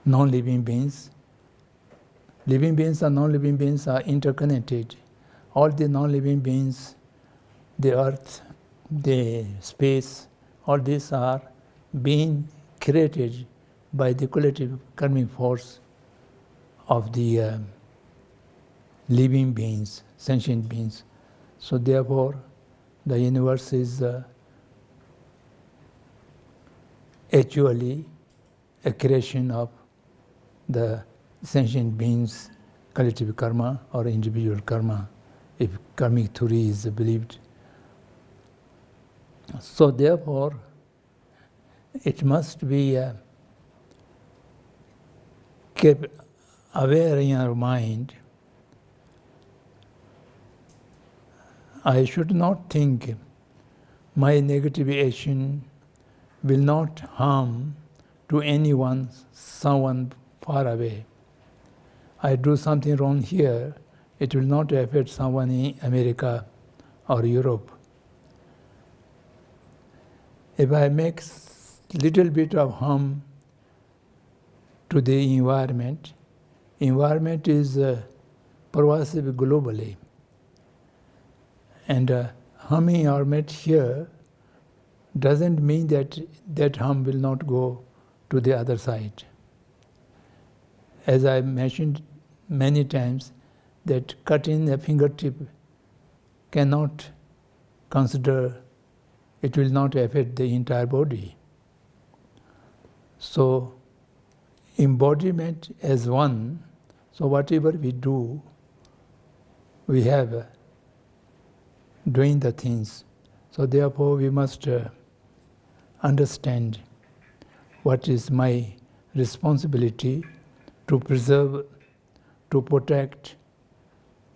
non-living beings. Living beings and non-living beings are interconnected. All the non-living beings, the earth, the space, all these are being created by the collective karmic force of the living beings, sentient beings. So therefore, the universe is actually a creation of the sentient beings' collective karma or individual karma, if karmic theory is believed. So therefore, it must be kept aware in our mind. I should not think my negative action will not harm to anyone, someone far away. I do something wrong here, it will not affect someone in America or Europe. If I make little bit of harm to the environment is pervasive globally. And harming environment here doesn't mean that that harm will not go to the other side. As I mentioned many times, that cutting a fingertip cannot consider it will not affect the entire body. So, embodiment as one, so whatever we do, we have doing the things. So therefore we must understand what is my responsibility to preserve, to protect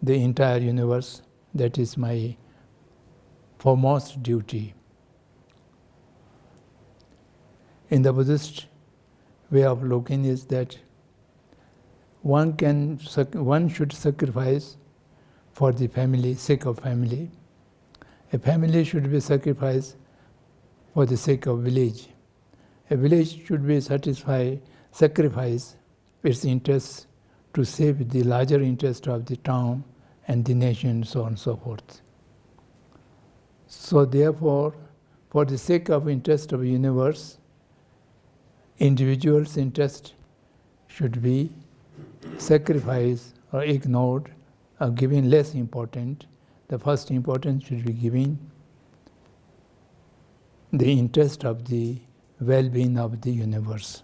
the entire universe. That is my foremost duty. In the Buddhist way of looking is that one should sacrifice for the family, sake of family. A family should be sacrificed for the sake of village. A village should be sacrifice its interests to save the larger interest of the town and the nation, so on and so forth. So therefore, for the sake of interest of the universe, individuals' interest should be sacrificed or ignored or given less important. The first importance should be given the interest of the well-being of the universe.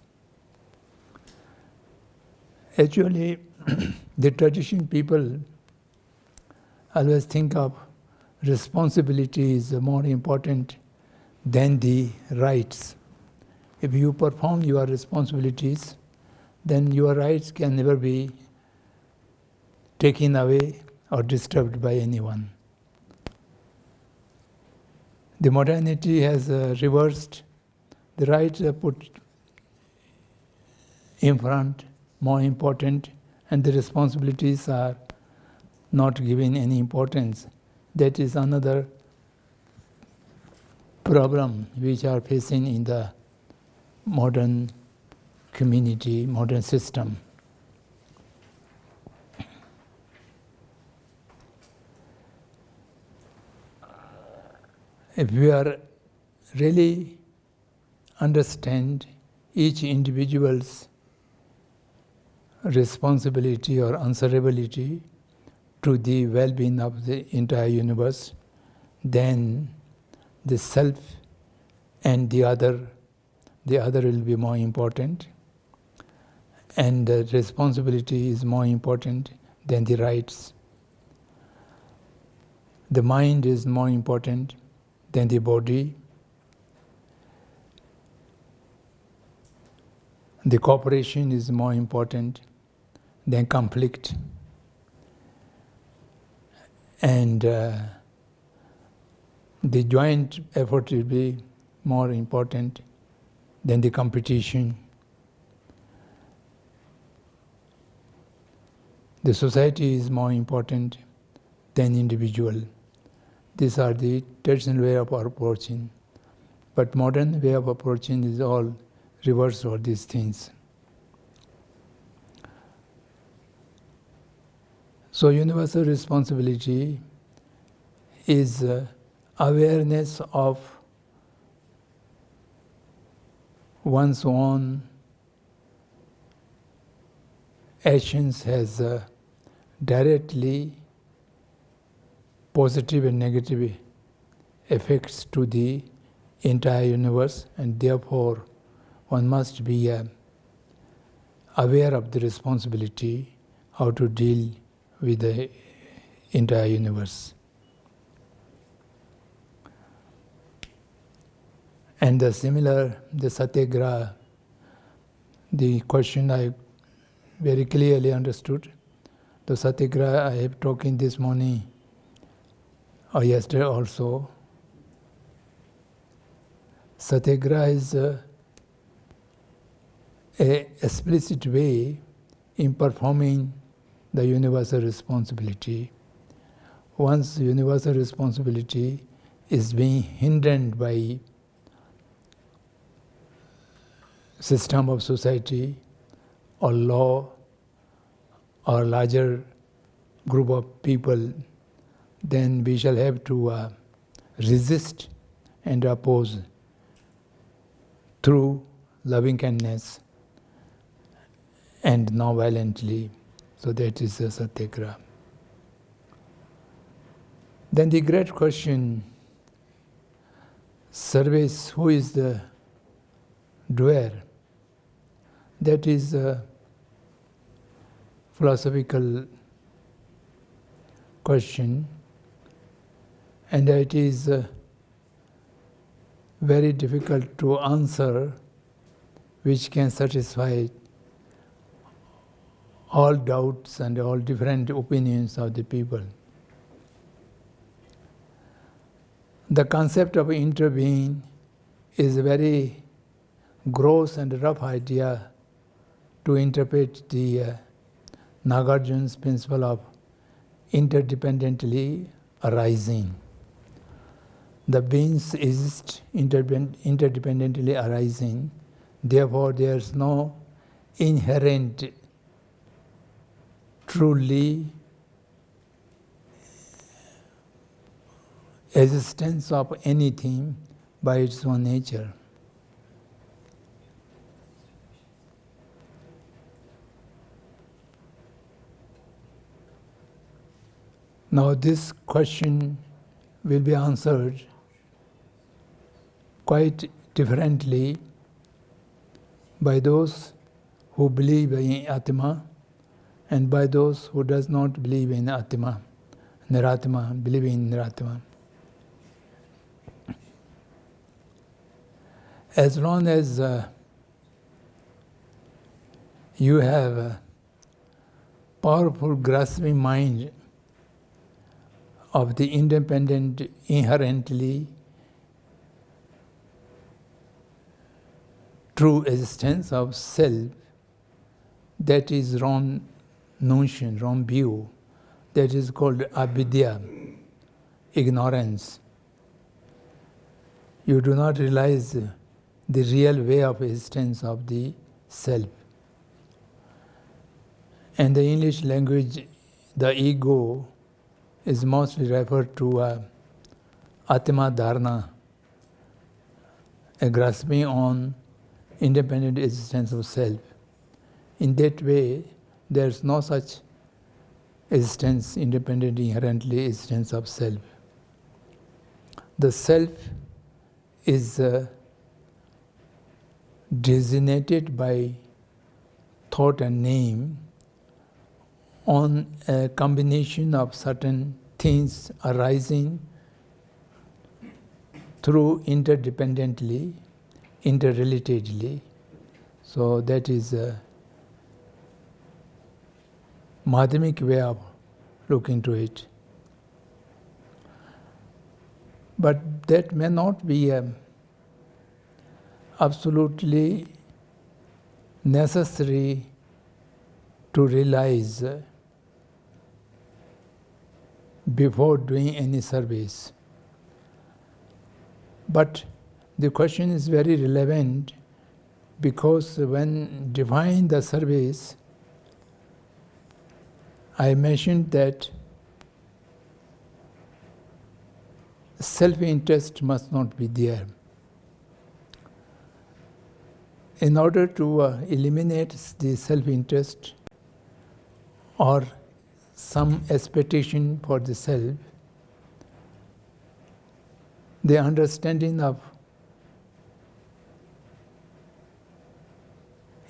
Actually, the tradition people always think of responsibility is more important than the rights. If you perform your responsibilities, then your rights can never be taken away or disturbed by anyone. The modernity has reversed. The rights are put in front, more important, and the responsibilities are not given any importance. That is another problem which are facing in the modern community, modern system. If we are really understand each individual's responsibility or answerability to the well-being of the entire universe, then the self and the other will be more important, and the responsibility is more important than the rights. The mind is more important than the body. The cooperation is more important than conflict. And the joint effort will be more important than the competition. The society is more important than individual. These are the traditional way of approaching. But modern way of approaching is all reverse all these things. So universal responsibility is awareness of one's own actions has directly positive and negative effects to the entire universe, and therefore one must be aware of the responsibility how to deal with the entire universe. And the satyagraha, the question I very clearly understood. The satyagraha I have talking this morning or yesterday also. Satyagraha is a explicit way in performing the universal responsibility. Once universal responsibility is being hindered by system of society or law or larger group of people, then we shall have to resist and oppose through loving kindness and non-violently. So that is the satyagraha. Then the great question, service, who is the doer? That is a philosophical question, and it is very difficult to answer, which can satisfy all doubts and all different opinions of the people. The concept of interbeing is a very gross and rough idea to interpret the Nagarjuna's principle of interdependently arising. The beings exist interdependently arising, therefore there is no inherent, truly existence of anything by its own nature. Now this question will be answered quite differently by those who believe in Atma and by those who does not believe in Atma, Niratma, believe in Niratma. As long as you have a powerful grasping mind of the independent, inherently true existence of self, that is wrong notion, wrong view. That is called avidya, ignorance. You do not realize the real way of existence of the self. In the English language, the ego is mostly referred to Atma Dharana, a grasping on independent existence of self. In that way, there is no such existence, independent, inherently existence of self. The self is designated by thought and name on a combination of certain things arising through interdependently, interrelatedly. So that is a Madhyamik way of looking to it. But that may not be absolutely necessary to realize before doing any service. But the question is very relevant because when defining the service, I mentioned that self-interest must not be there. In order to eliminate the self-interest or some expectation for the self, the understanding of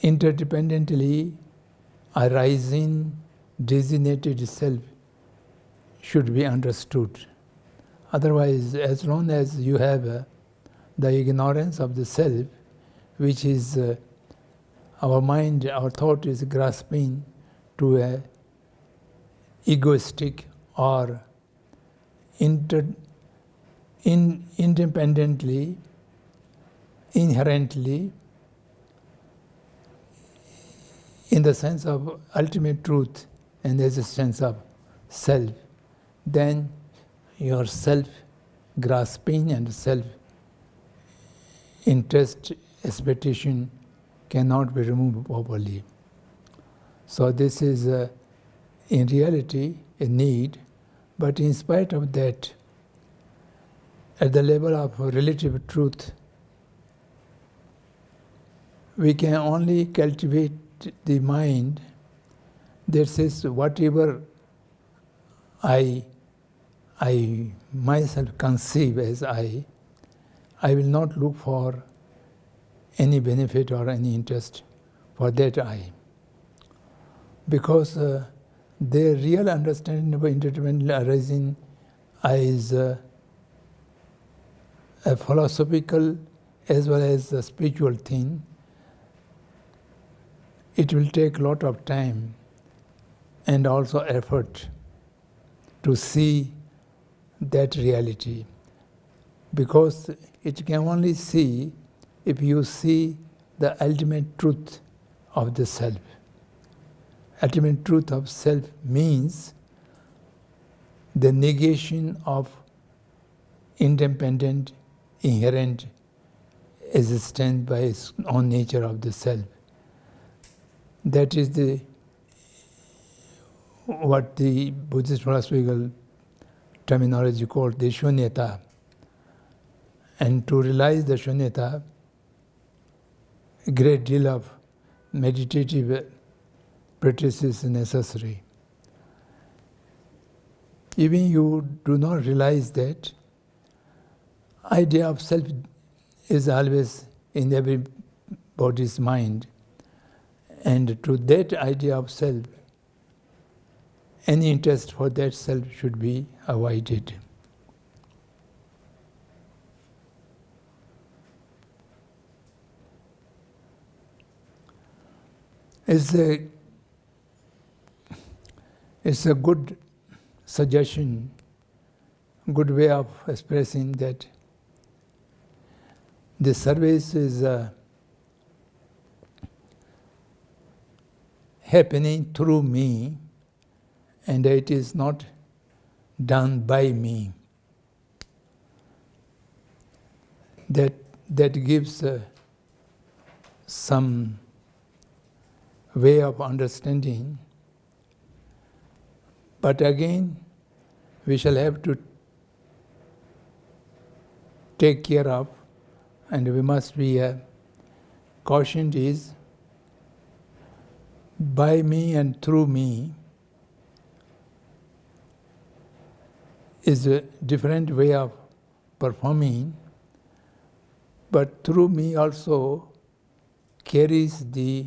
interdependently arising designated self should be understood. Otherwise, as long as you have the ignorance of the self, which is our mind, our thought is grasping to a egoistic or independently, inherently, in the sense of ultimate truth and existence of self, then your self-grasping and self-interest expectation cannot be removed properly. So this is in reality a need, but in spite of that, at the level of relative truth, we can only cultivate the mind that says whatever I myself conceive as I will not look for any benefit or any interest for that I. Because the real understanding of interdependent arising I is a philosophical as well as a spiritual thing. It will take a lot of time and also effort to see that reality, because it can only see if you see the ultimate truth of the self. Ultimate truth of self means the negation of independent, inherent existence by its own nature of the self. That is what the Buddhist philosophical terminology called the shunyata. And to realize the shunyata, a great deal of meditative practice is necessary. Even you do not realize that idea of self is always in everybody's mind, and to that idea of self, any interest for that self should be avoided. It's a good suggestion, good way of expressing that the service is happening through me, and it is not done by me. That gives some way of understanding. But again, we shall have to take care of, and we must be cautioned is, by me and through me is a different way of performing, but through me also carries the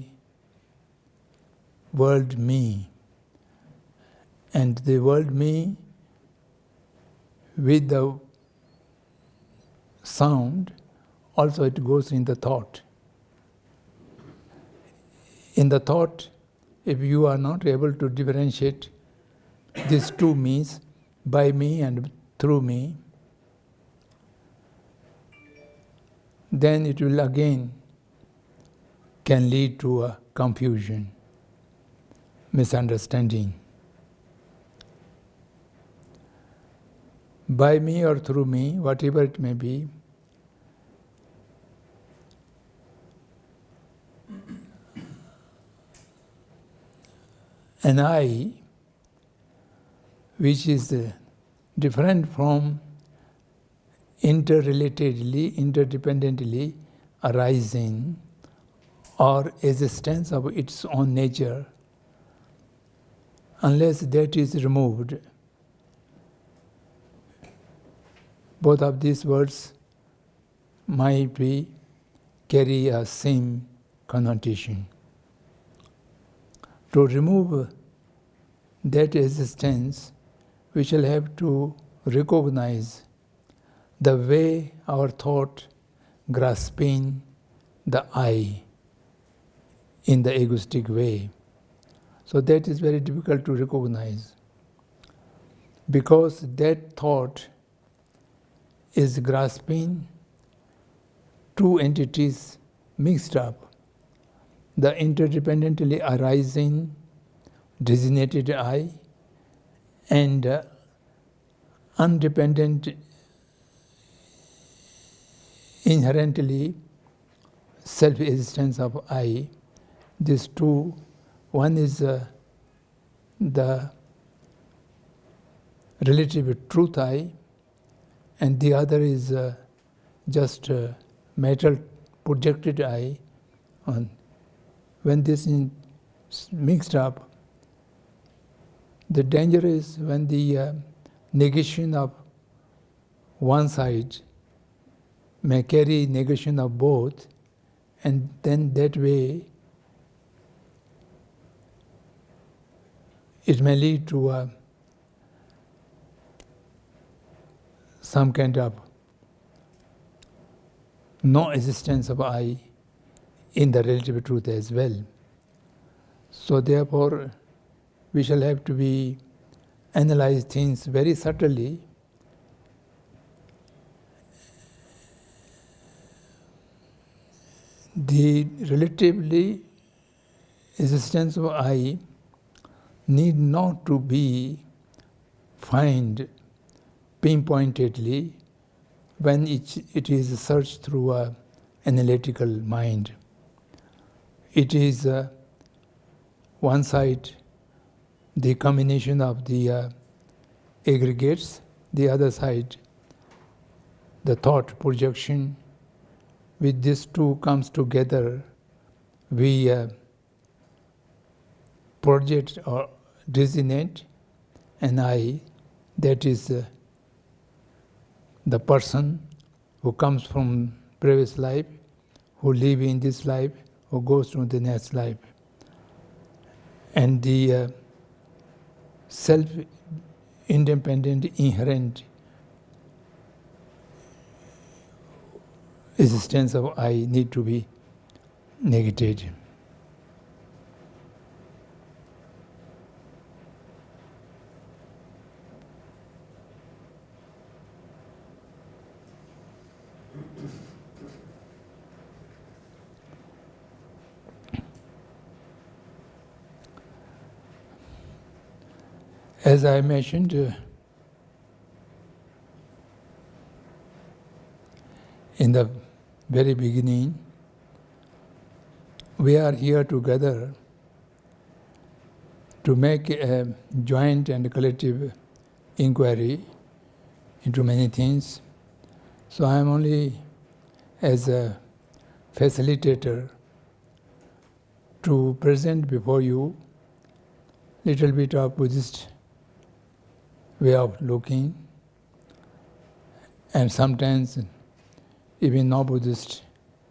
world me. And the world me with the sound, also it goes in the thought. In the thought, if you are not able to differentiate these two me's, by me and through me, then it will again can lead to a confusion, misunderstanding. By me or through me, whatever it may be, an I which is different from interrelatedly, interdependently arising or existence of its own nature. Unless that is removed, both of these words might be carry a same connotation. To remove that existence, we shall have to recognize the way our thought grasping the I in the egoistic way. So that is very difficult to recognize, because that thought is grasping two entities mixed up, the interdependently arising designated I and undependent, inherently self-existence of I. These two, one is the relative truth I, and the other is just metal projected I. When this is mixed up, the danger is when the negation of one side may carry negation of both, and then that way it may lead to some kind of no existence of I in the relative truth as well. So therefore, we shall have to be analyze things very subtly, the relatively existence of I need not to be found pinpointedly when it is searched through an analytical mind. It is one side the combination of the aggregates, the other side the thought projection. With these two comes together, we project or designate an I, that is the person who comes from previous life, who live in this life, who goes to the next life. And the self-independent, inherent existence of I need to be negated. As I mentioned, in the very beginning, we are here together to make a joint and collective inquiry into many things. So I am only as a facilitator to present before you little bit of Buddhist way of looking, and sometimes even non-Buddhist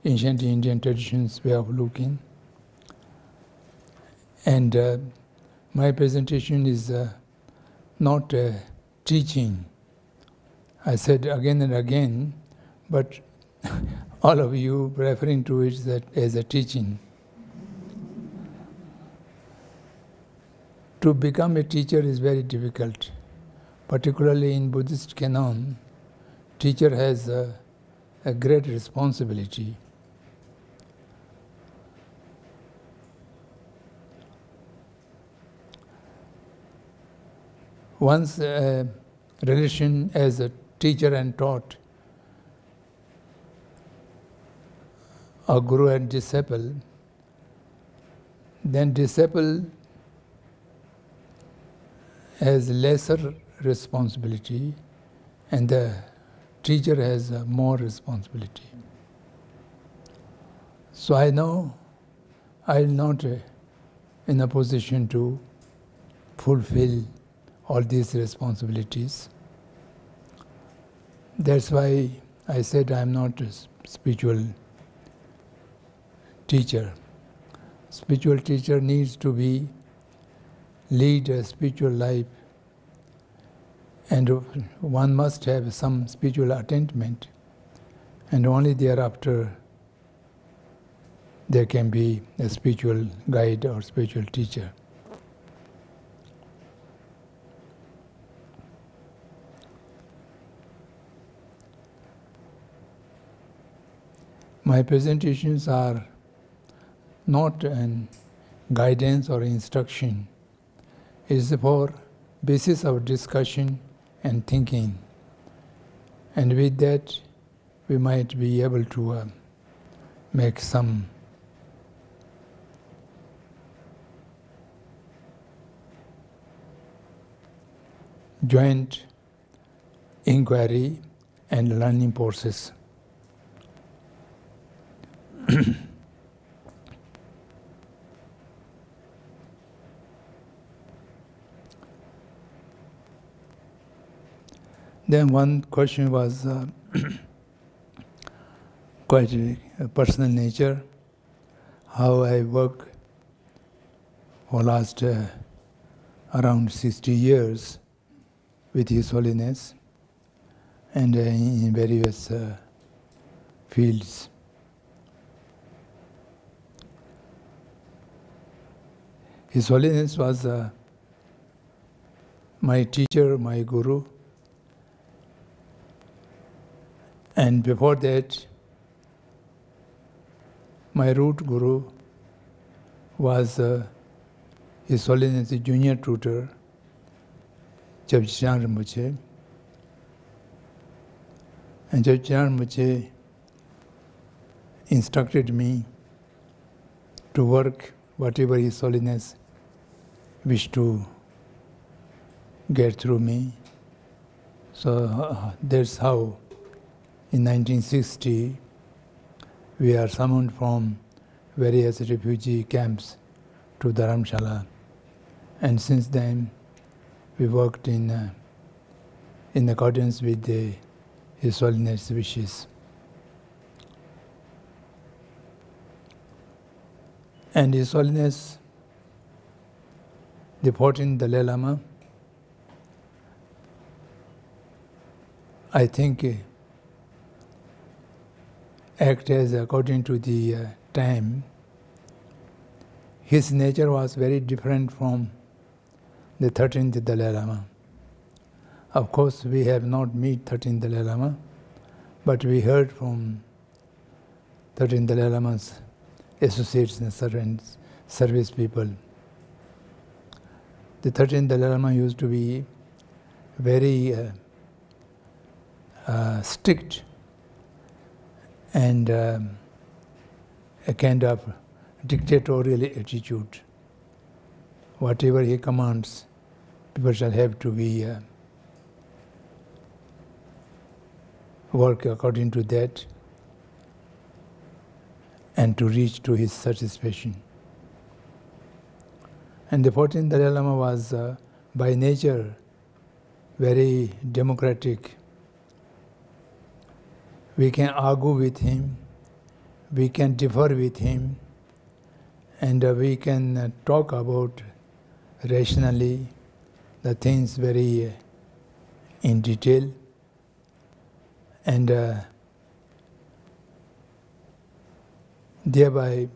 ancient Indian traditions way of looking. And my presentation is not a teaching. I said again and again, but all of you referring to it as a teaching. To become a teacher is very difficult. Particularly in Buddhist canon, teacher has a great responsibility. Once a relation as a teacher and taught, a guru and disciple, then disciple has lesser responsibility and the teacher has more responsibility. So I know I am not in a position to fulfill all these responsibilities. That's why I said I am not a spiritual teacher. Spiritual teacher needs to lead a spiritual life, and one must have some spiritual attainment, and only thereafter there can be a spiritual guide or spiritual teacher. My presentations are not an guidance or instruction. It is for basis of discussion and thinking. And with that, we might be able to make some joint inquiry and learning process. Then one question was quite a personal nature, how I work for last around 60 years with His Holiness and in various fields. His Holiness was my teacher, my guru. And before that, my root guru was His Holiness junior tutor, Samdhong Rinpoche. And Samdhong Rinpoche instructed me to work whatever His Holiness wished to get through me. So that's how in 1960 we are summoned from various refugee camps to Dharamshala, and since then we worked in accordance with His Holiness' wishes. And His Holiness, the 14th Dalai Lama, I think act as according to the time. His nature was very different from the 13th Dalai Lama. Of course, we have not met 13th Dalai Lama, but we heard from 13th Dalai Lama's associates and servants, service people. The 13th Dalai Lama used to be very strict and a kind of dictatorial attitude. Whatever he commands, people shall have to be work according to that and to reach to his satisfaction. And the 14th Dalai Lama was by nature very democratic. We can argue with him, we can differ with him, and we can talk about rationally the things very in detail, and thereby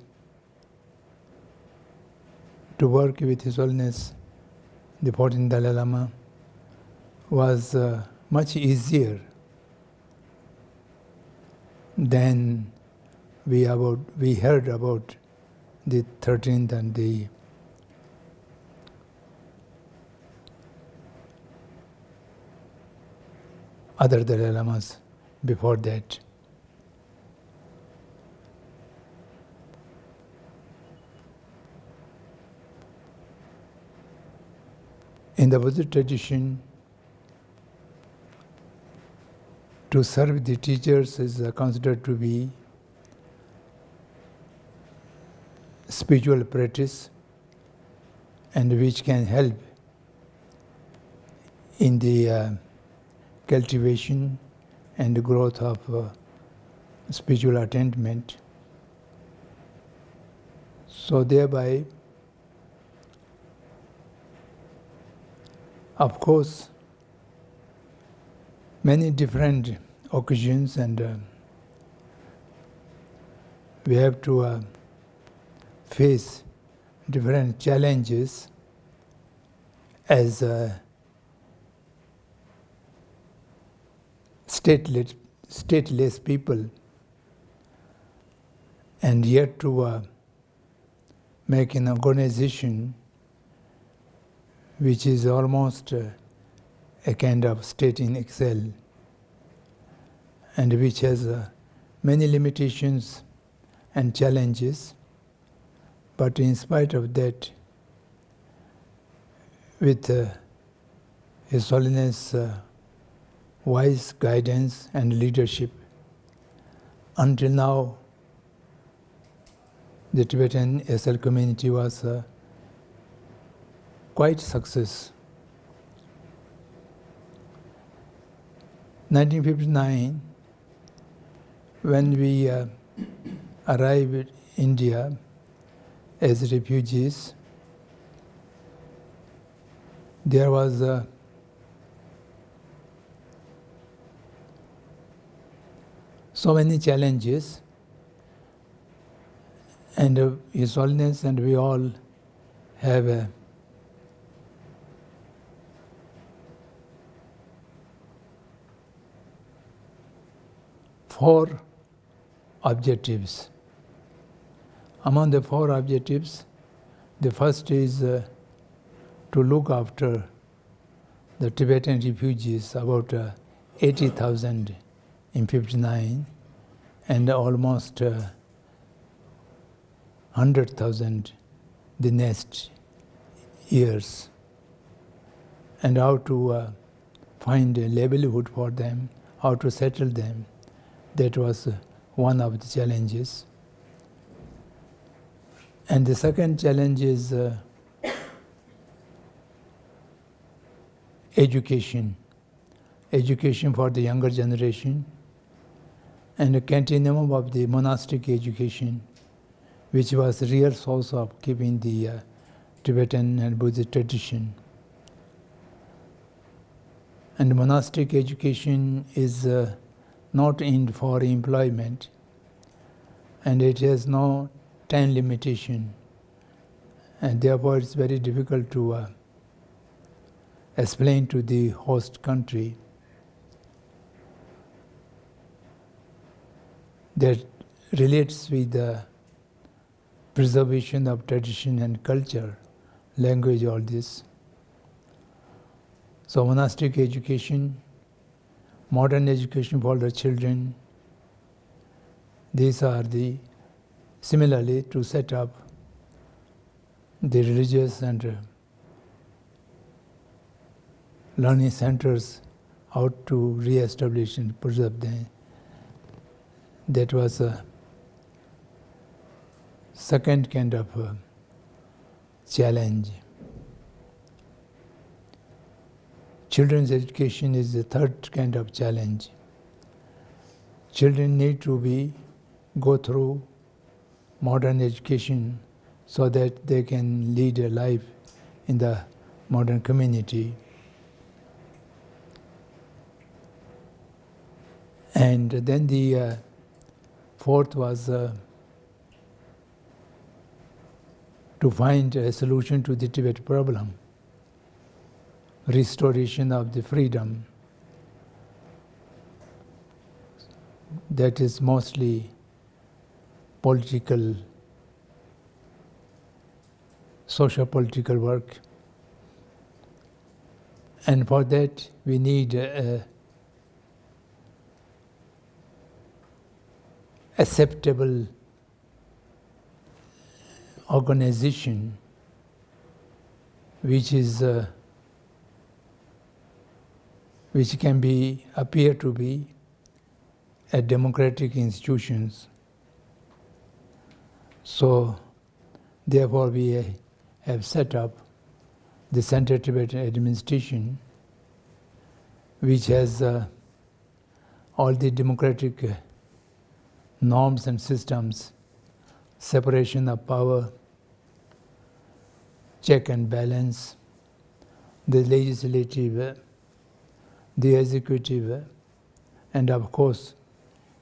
to work with His Holiness, the 14th Dalai Lama, was much easier than we heard about the 13th and the other Dalai Lamas before that. In the Buddhist tradition, to serve the teachers is considered to be spiritual practice, and which can help in the cultivation and growth of spiritual attainment. So thereby, of course, many different occasions, and we have to face different challenges as stateless people, and yet to make an organization which is almost a kind of state in Excel, and which has many limitations and challenges. But in spite of that, with His Holiness' wise guidance and leadership, until now, the Tibetan SL community was quite success. 1959, when we arrived in India as refugees, there was so many challenges, and His Holiness and we all have four objectives. Among the four objectives, the first is to look after the Tibetan refugees, about 80,000 in 59, and almost 100,000 the next years, and how to find a livelihood for them, how to settle them. That was one of the challenges. And the second challenge is education for the younger generation, and a continuum of the monastic education, which was the real source of keeping the Tibetan and Buddhist tradition. And monastic education is not aimed for employment, and it has no time limitation, and therefore it's very difficult to explain to the host country that relates with the preservation of tradition and culture, language, all this. So monastic education, modern education for the children, these are the, similarly to set up the religious and learning centers, how to re-establish and preserve them. That was a second kind of challenge. Children's education is the third kind of challenge. Children need to go through modern education so that they can lead a life in the modern community. And then the fourth was to find a solution to the Tibet problem, restoration of the freedom. That is mostly political, socio-political work. And for that we need acceptable organization which is which can appear to be a democratic institutions. So, therefore, we have set up the Central Tibetan Administration, which has all the democratic norms and systems, separation of power, check and balance, the legislative, the executive, and of course,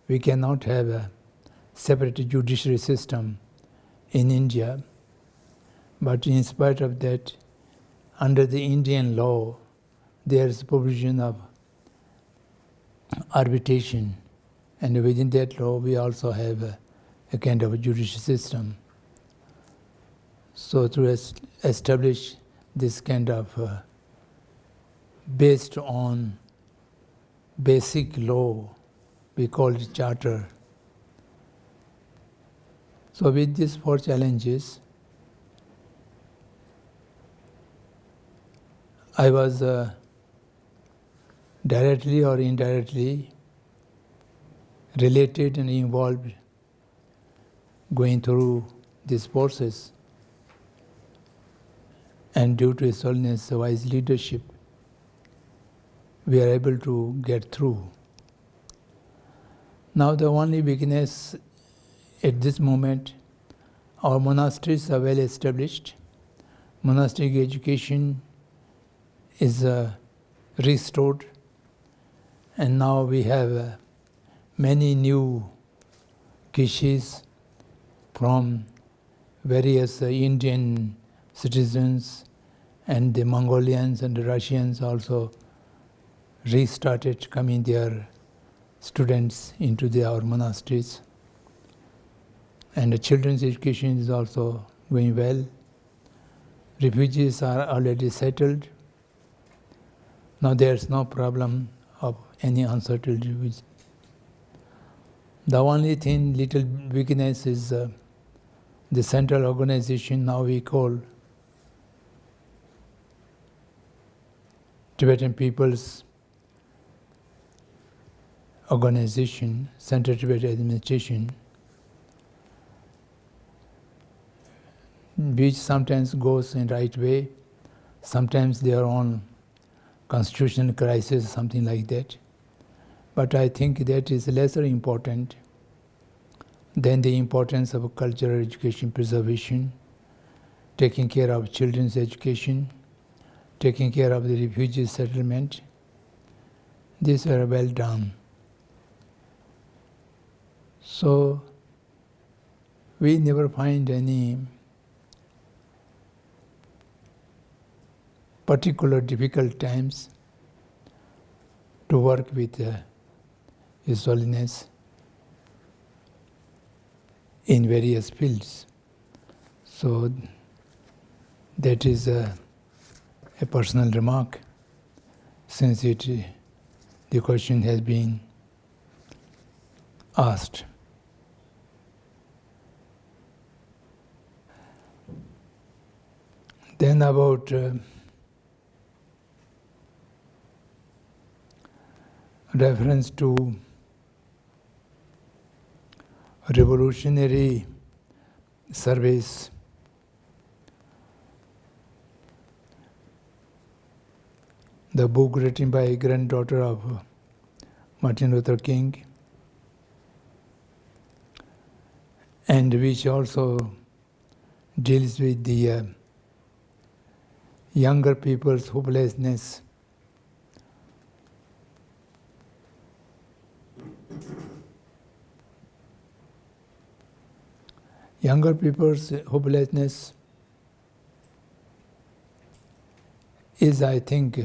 we cannot have a separate judiciary system in India, but in spite of that, under the Indian law, there is provision of arbitration, and within that law we also have a kind of a judicial system. So to establish this kind of based on basic law, we call it charter. So with these four challenges, I was directly or indirectly related and involved going through this process. And due to His Holiness' wise leadership, we are able to get through. Now the only weakness at this moment, our monasteries are well established. Monastic education is restored, and now we have many new kishis from various Indian citizens, and the Mongolians and the Russians also restarted coming their students into our monasteries. And the children's education is also going well. Refugees are already settled. Now there's no problem of any unsettled refugees. The only thing, little weakness is the central organization now we call Tibetan People's Organization, Central Tibetan Administration, which sometimes goes in right way, sometimes they are on constitutional crisis, something like that. But I think that is lesser important than the importance of cultural education preservation, taking care of children's education, taking care of the refugee settlement. These were well done. So we never find any particular difficult times to work with His Holiness in various fields. So that is a personal remark, since the question has been asked. Then about reference to revolutionary service. The book written by granddaughter of Martin Luther King, and which also deals with the younger people's hopelessness. Younger people's hopelessness is, I think,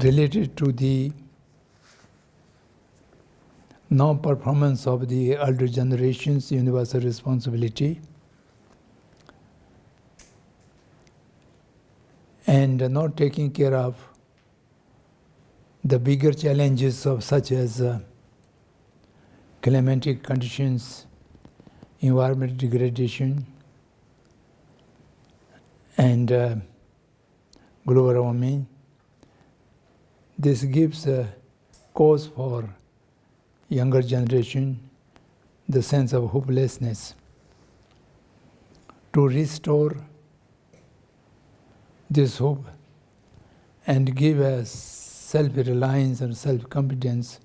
related to the non-performance of the elder generation's universal responsibility, and not taking care of the bigger challenges of such as climatic conditions, environmental degradation, and global warming. This gives a cause for younger generation the sense of hopelessness. To restore this hope and give a self-reliance and self-confidence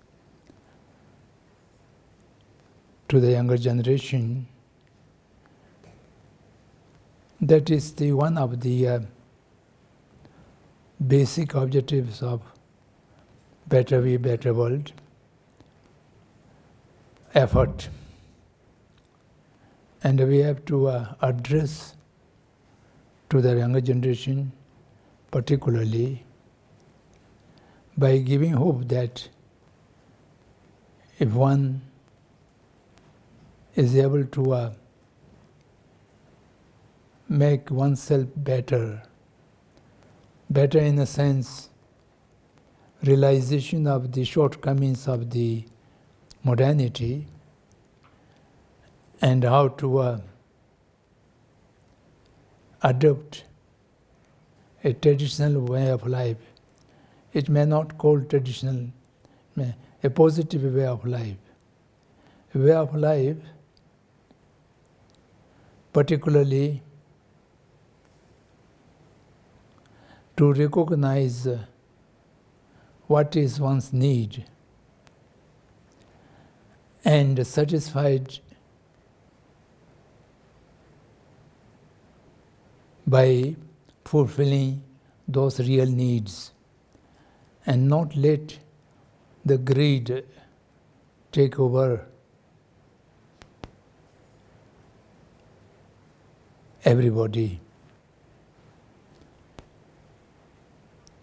to the younger generation, that is the one of the basic objectives of Better We, Better World effort. And we have to address to the younger generation, particularly by giving hope that if one is able to make oneself better in a sense, realization of the shortcomings of the modernity, and how to adopt a traditional way of life. It may not call traditional, a positive way of life. A way of life, particularly to recognize what is one's need and satisfied by fulfilling those real needs, and not let the greed take over everybody.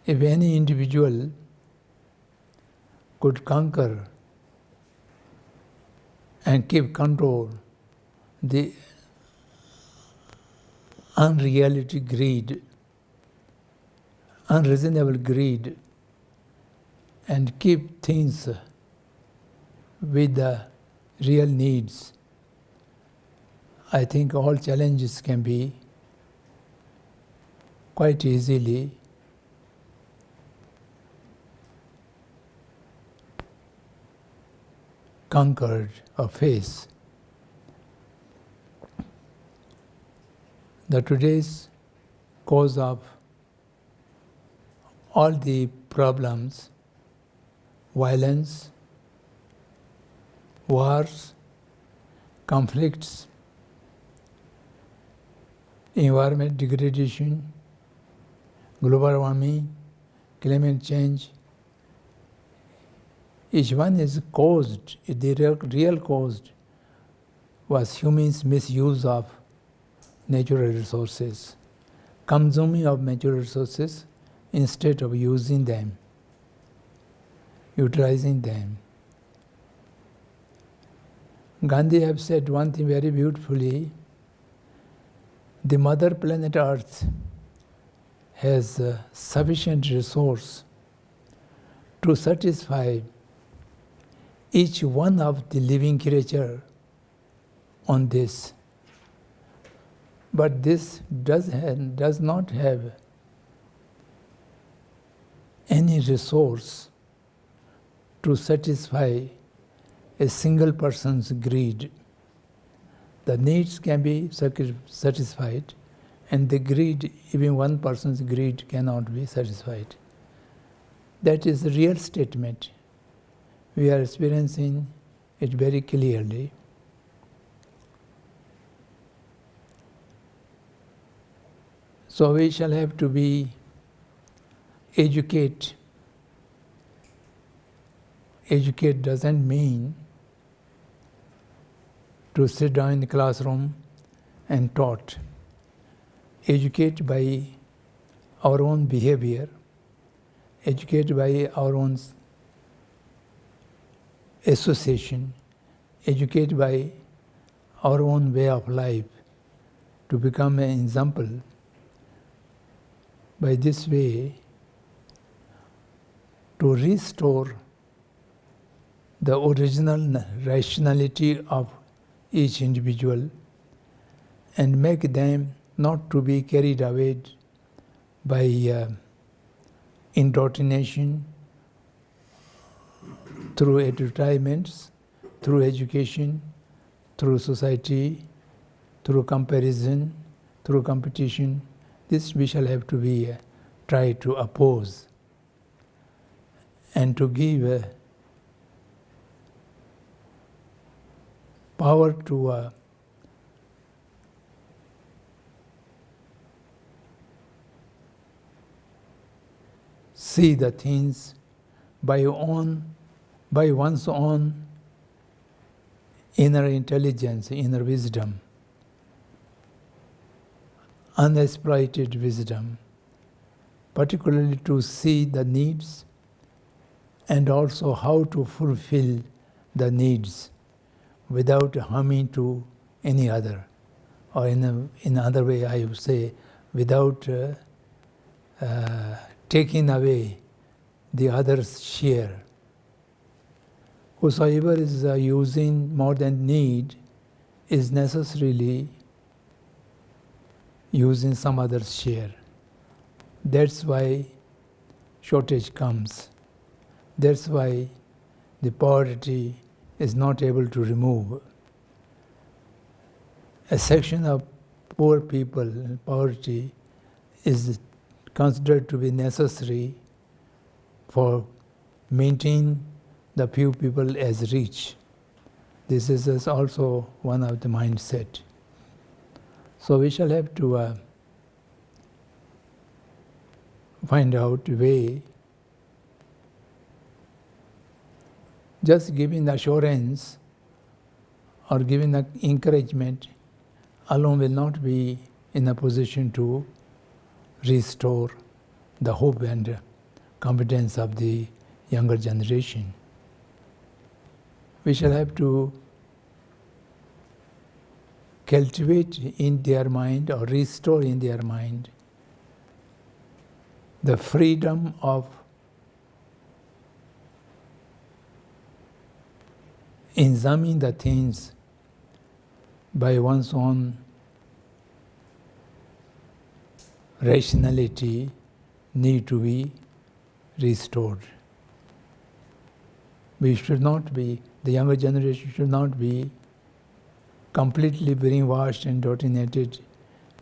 If any individual could conquer and keep control the unreality greed, unreasonable greed, and keep things with the real needs, I think all challenges can be quite easily conquered or faced. The today's cause of all the problems, violence, wars, conflicts, environment degradation, global warming, climate change, each one is caused, the real cause was humans' misuse of natural resources, consuming of natural resources instead of using them, utilizing them. Gandhi have said one thing very beautifully: the mother planet Earth has sufficient resource to satisfy each one of the living creature on this. But this does not have any resource to satisfy a single person's greed. The needs can be satisfied, and the greed, even one person's greed, cannot be satisfied. That is the real statement. We are experiencing it very clearly. So we shall have to be educate. Educate doesn't mean to sit down in the classroom and taught. Educate by our own behavior, educate by our own association, educate by our own way of life, to become an example. By this way, to restore the original rationality of each individual and make them not to be carried away by indoctrination, through advertisements, through education, through society, through comparison, through competition. This we shall have to be try to oppose and to give power to see the things by one's own inner intelligence, inner wisdom, unexploited wisdom, particularly to see the needs and also how to fulfill the needs without harming to any other. Or in another way I would say, without taking away the other's share. Whosoever is using more than need is necessarily using some other's share. That's why shortage comes. That's why the poverty is not able to remove. A section of poor people, poverty, is considered to be necessary for maintaining the few people as rich. This is also one of the mindset. So we shall have to find out a way. Just giving the assurance or giving the encouragement alone will not be in a position to restore the hope and confidence of the younger generation. We shall have to cultivate in their mind or restore in their mind the freedom of examining the things by one's own rationality need to be restored. We should not be, the younger generation should not be completely brainwashed and indoctrinated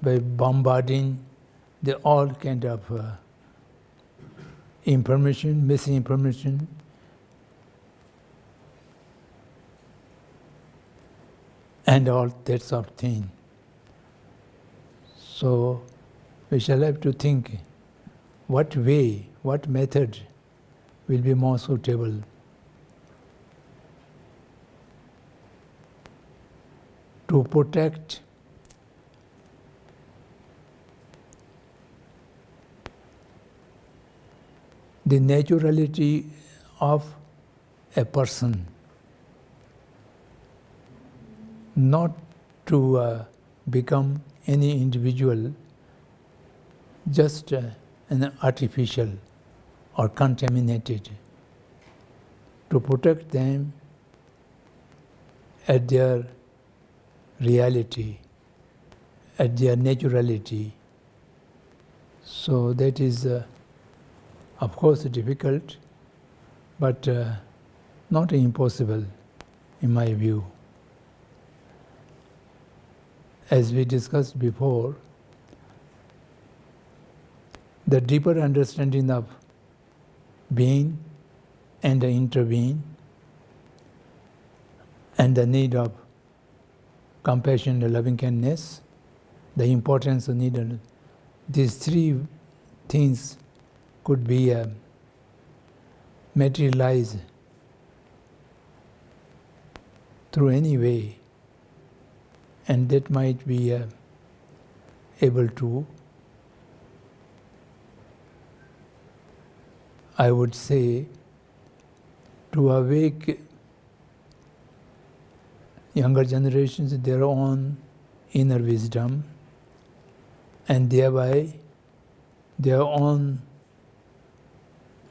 by bombarding the all kind of information, misinformation, and all that sort of thing. So we shall have to think what way, what method will be more suitable. To protect the naturality of a person, not to become any individual just an artificial or contaminated, to protect them at their reality, at their naturality. So that is of course difficult, but not impossible in my view. As we discussed before, the deeper understanding of being and the interbeing and the need of compassion and loving kindness, the importance of need of these three things could be materialized through any way, and that might be able to, I would say, to awake younger generations their own inner wisdom, and thereby their own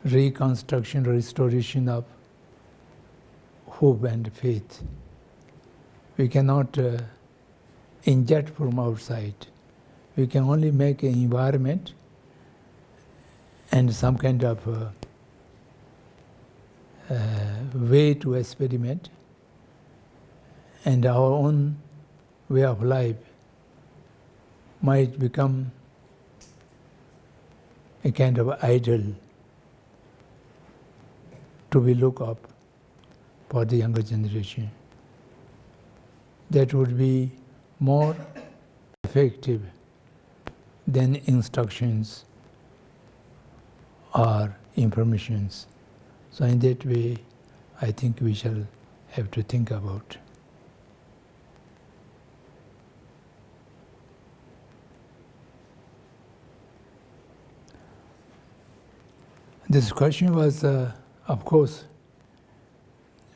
reconstruction, restoration of hope and faith. We cannot inject from outside. We can only make an environment and some kind of way to experiment, and our own way of life might become a kind of idol to be looked up for the younger generation. That would be more effective than instructions or informations. So in that way, I think we shall have to think about. This question was, of course,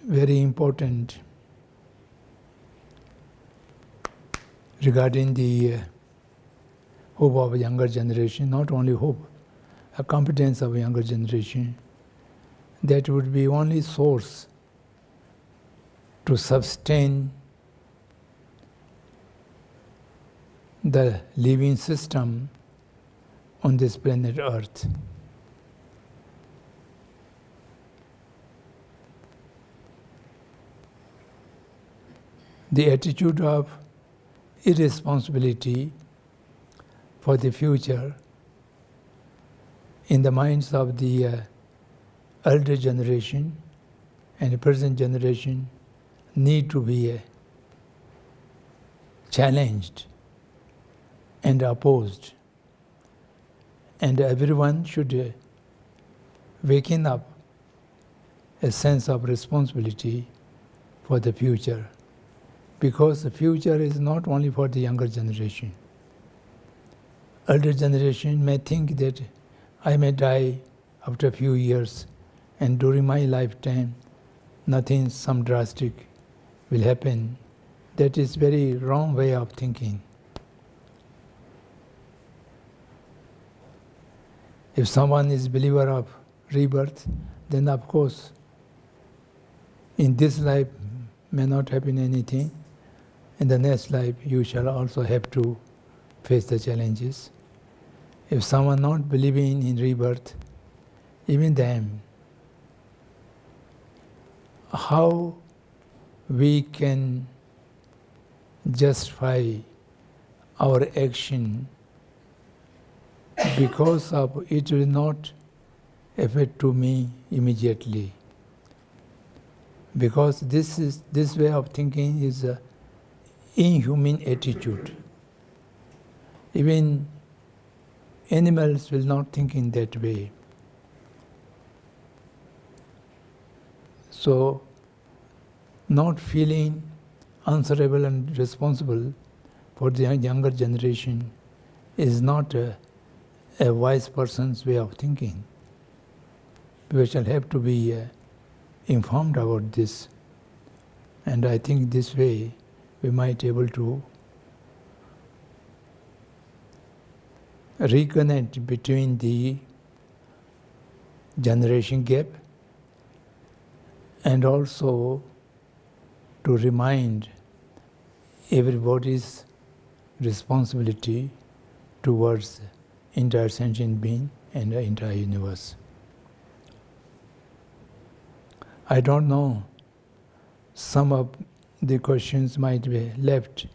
very important regarding the hope of a younger generation, not only hope, a competence of a younger generation, that would be only source to sustain the living system on this planet Earth. The attitude of irresponsibility for the future in the minds of the elder generation and the present generation need to be challenged and opposed. And everyone should waken up a sense of responsibility for the future. Because the future is not only for the younger generation. Elder generation may think that I may die after a few years, and during my lifetime nothing, some drastic will happen. That is very wrong way of thinking. If someone is believer of rebirth, then of course in this life may not happen anything. In the next life, you shall also have to face the challenges. If someone not believing in rebirth, even them, how we can justify our action because of it will not affect to me immediately. Because this way of thinking is a inhuman attitude. Even animals will not think in that way. So, not feeling answerable and responsible for the younger generation is not a wise person's way of thinking. We shall have to be informed about this, and I think this way we might be able to reconnect between the generation gap and also to remind everybody's responsibility towards the entire sentient being and the entire universe. I don't know, some of the questions might be left,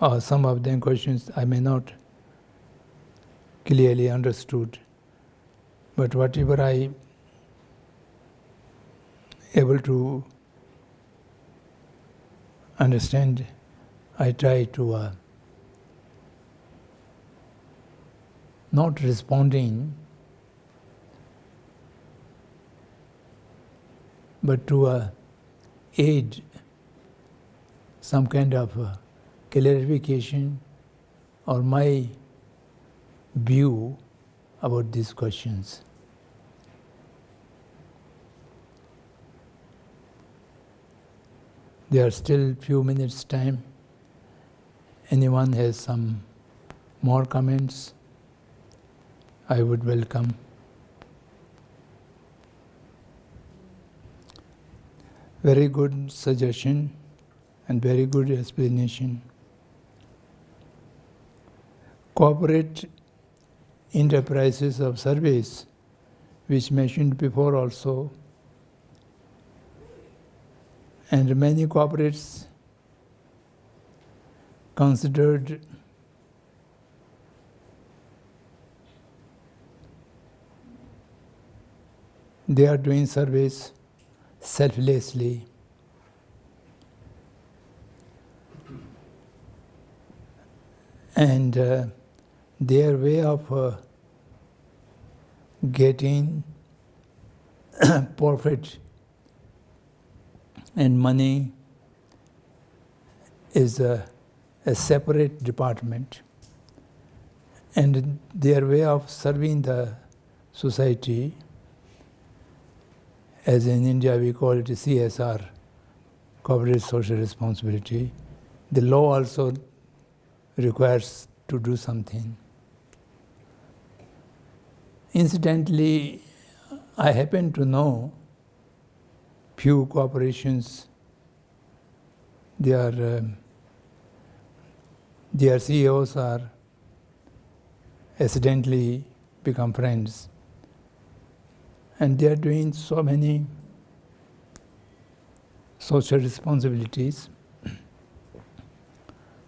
or some of them questions I may not clearly understood, but whatever I able to understand, I try to not responding, but to aid some kind of clarification or my view about these questions. There are still few minutes time. Anyone has some more comments, I would welcome. Very good suggestion and very good explanation. Cooperate enterprises of service, which mentioned before also, and many corporates considered they are doing service selflessly. And their way of getting profit and money is a separate department. And their way of serving the society, as in India we call it CSR, corporate social responsibility, the law also requires to do something. Incidentally, I happen to know few corporations, their CEOs are accidentally become friends. And they are doing so many social responsibilities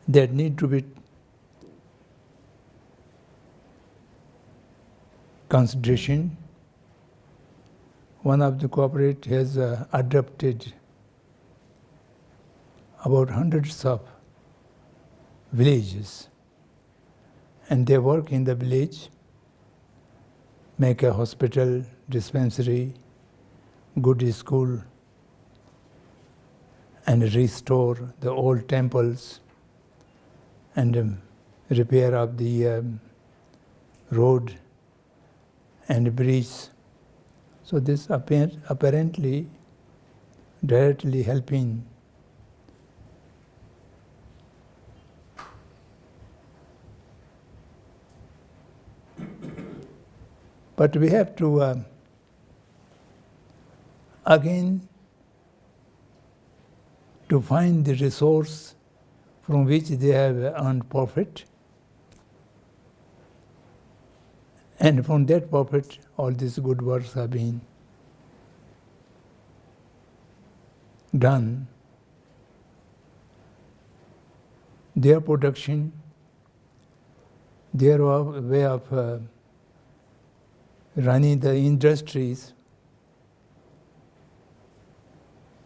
that need to be consideration. One of the corporate has adopted about hundreds of villages, and they work in the village, make a hospital, dispensary, good school, and restore the old temples, and repair of the road and bridge. So this apparently directly helping but we have to again to find the resource from which they have earned profit, and from that profit all these good works have been done. Their production, their way of running the industries,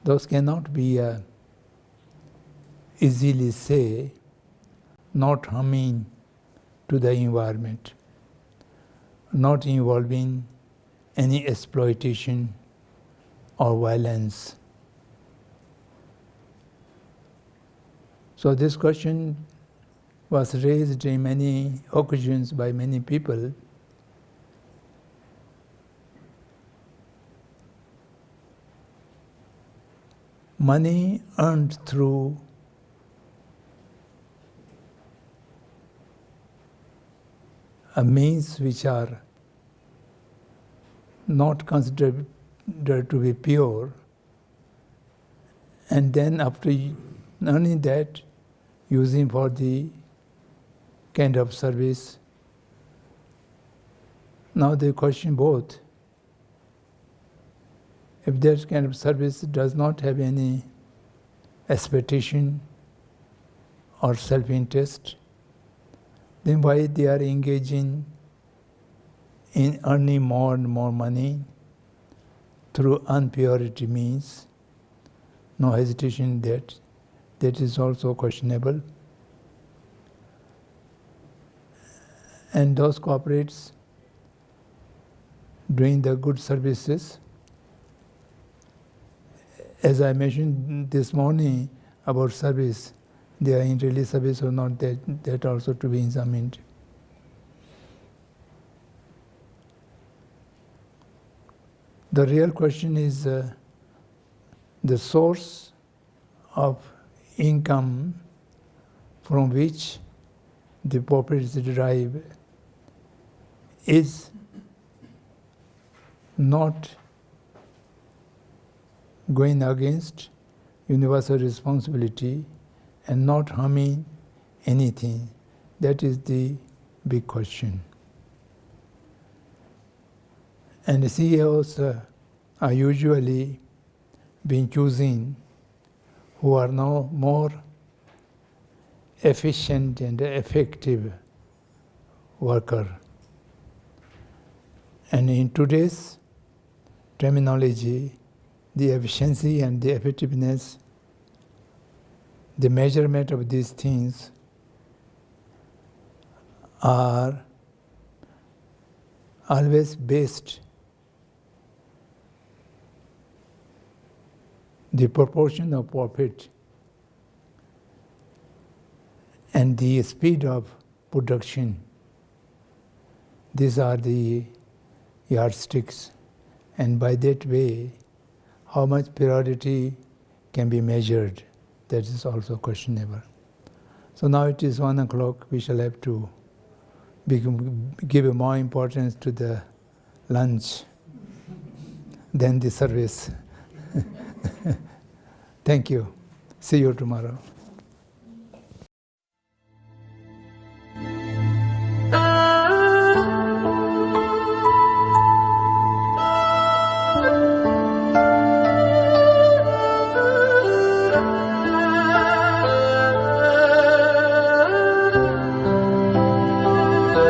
those cannot be easily say not harming to the environment, not involving any exploitation or violence. So this question was raised in many occasions by many people. Money earned through a means which are not considered to be pure, and then after earning that, using for the kind of service. Now they question both. If that kind of service does not have any expectation or self-interest, then why they are engaging in earning more and more money through impurity means? No hesitation that is also questionable. And those corporates doing the good services, as I mentioned this morning about service, they are in really service or not, that also to be examined. The real question is the source of income from which the profits derive is not going against universal responsibility and not harming anything. That is the big question. And the CEOs are usually being chosen who are now more efficient and effective worker. And in today's terminology, the efficiency and the effectiveness, the measurement of these things are always based the proportion of profit and the speed of production. These are the yardsticks, and by that way, how much priority can be measured, that is also questionable. So now it is 1 o'clock, we shall have to give more importance to the lunch than the service. Thank you. See you tomorrow.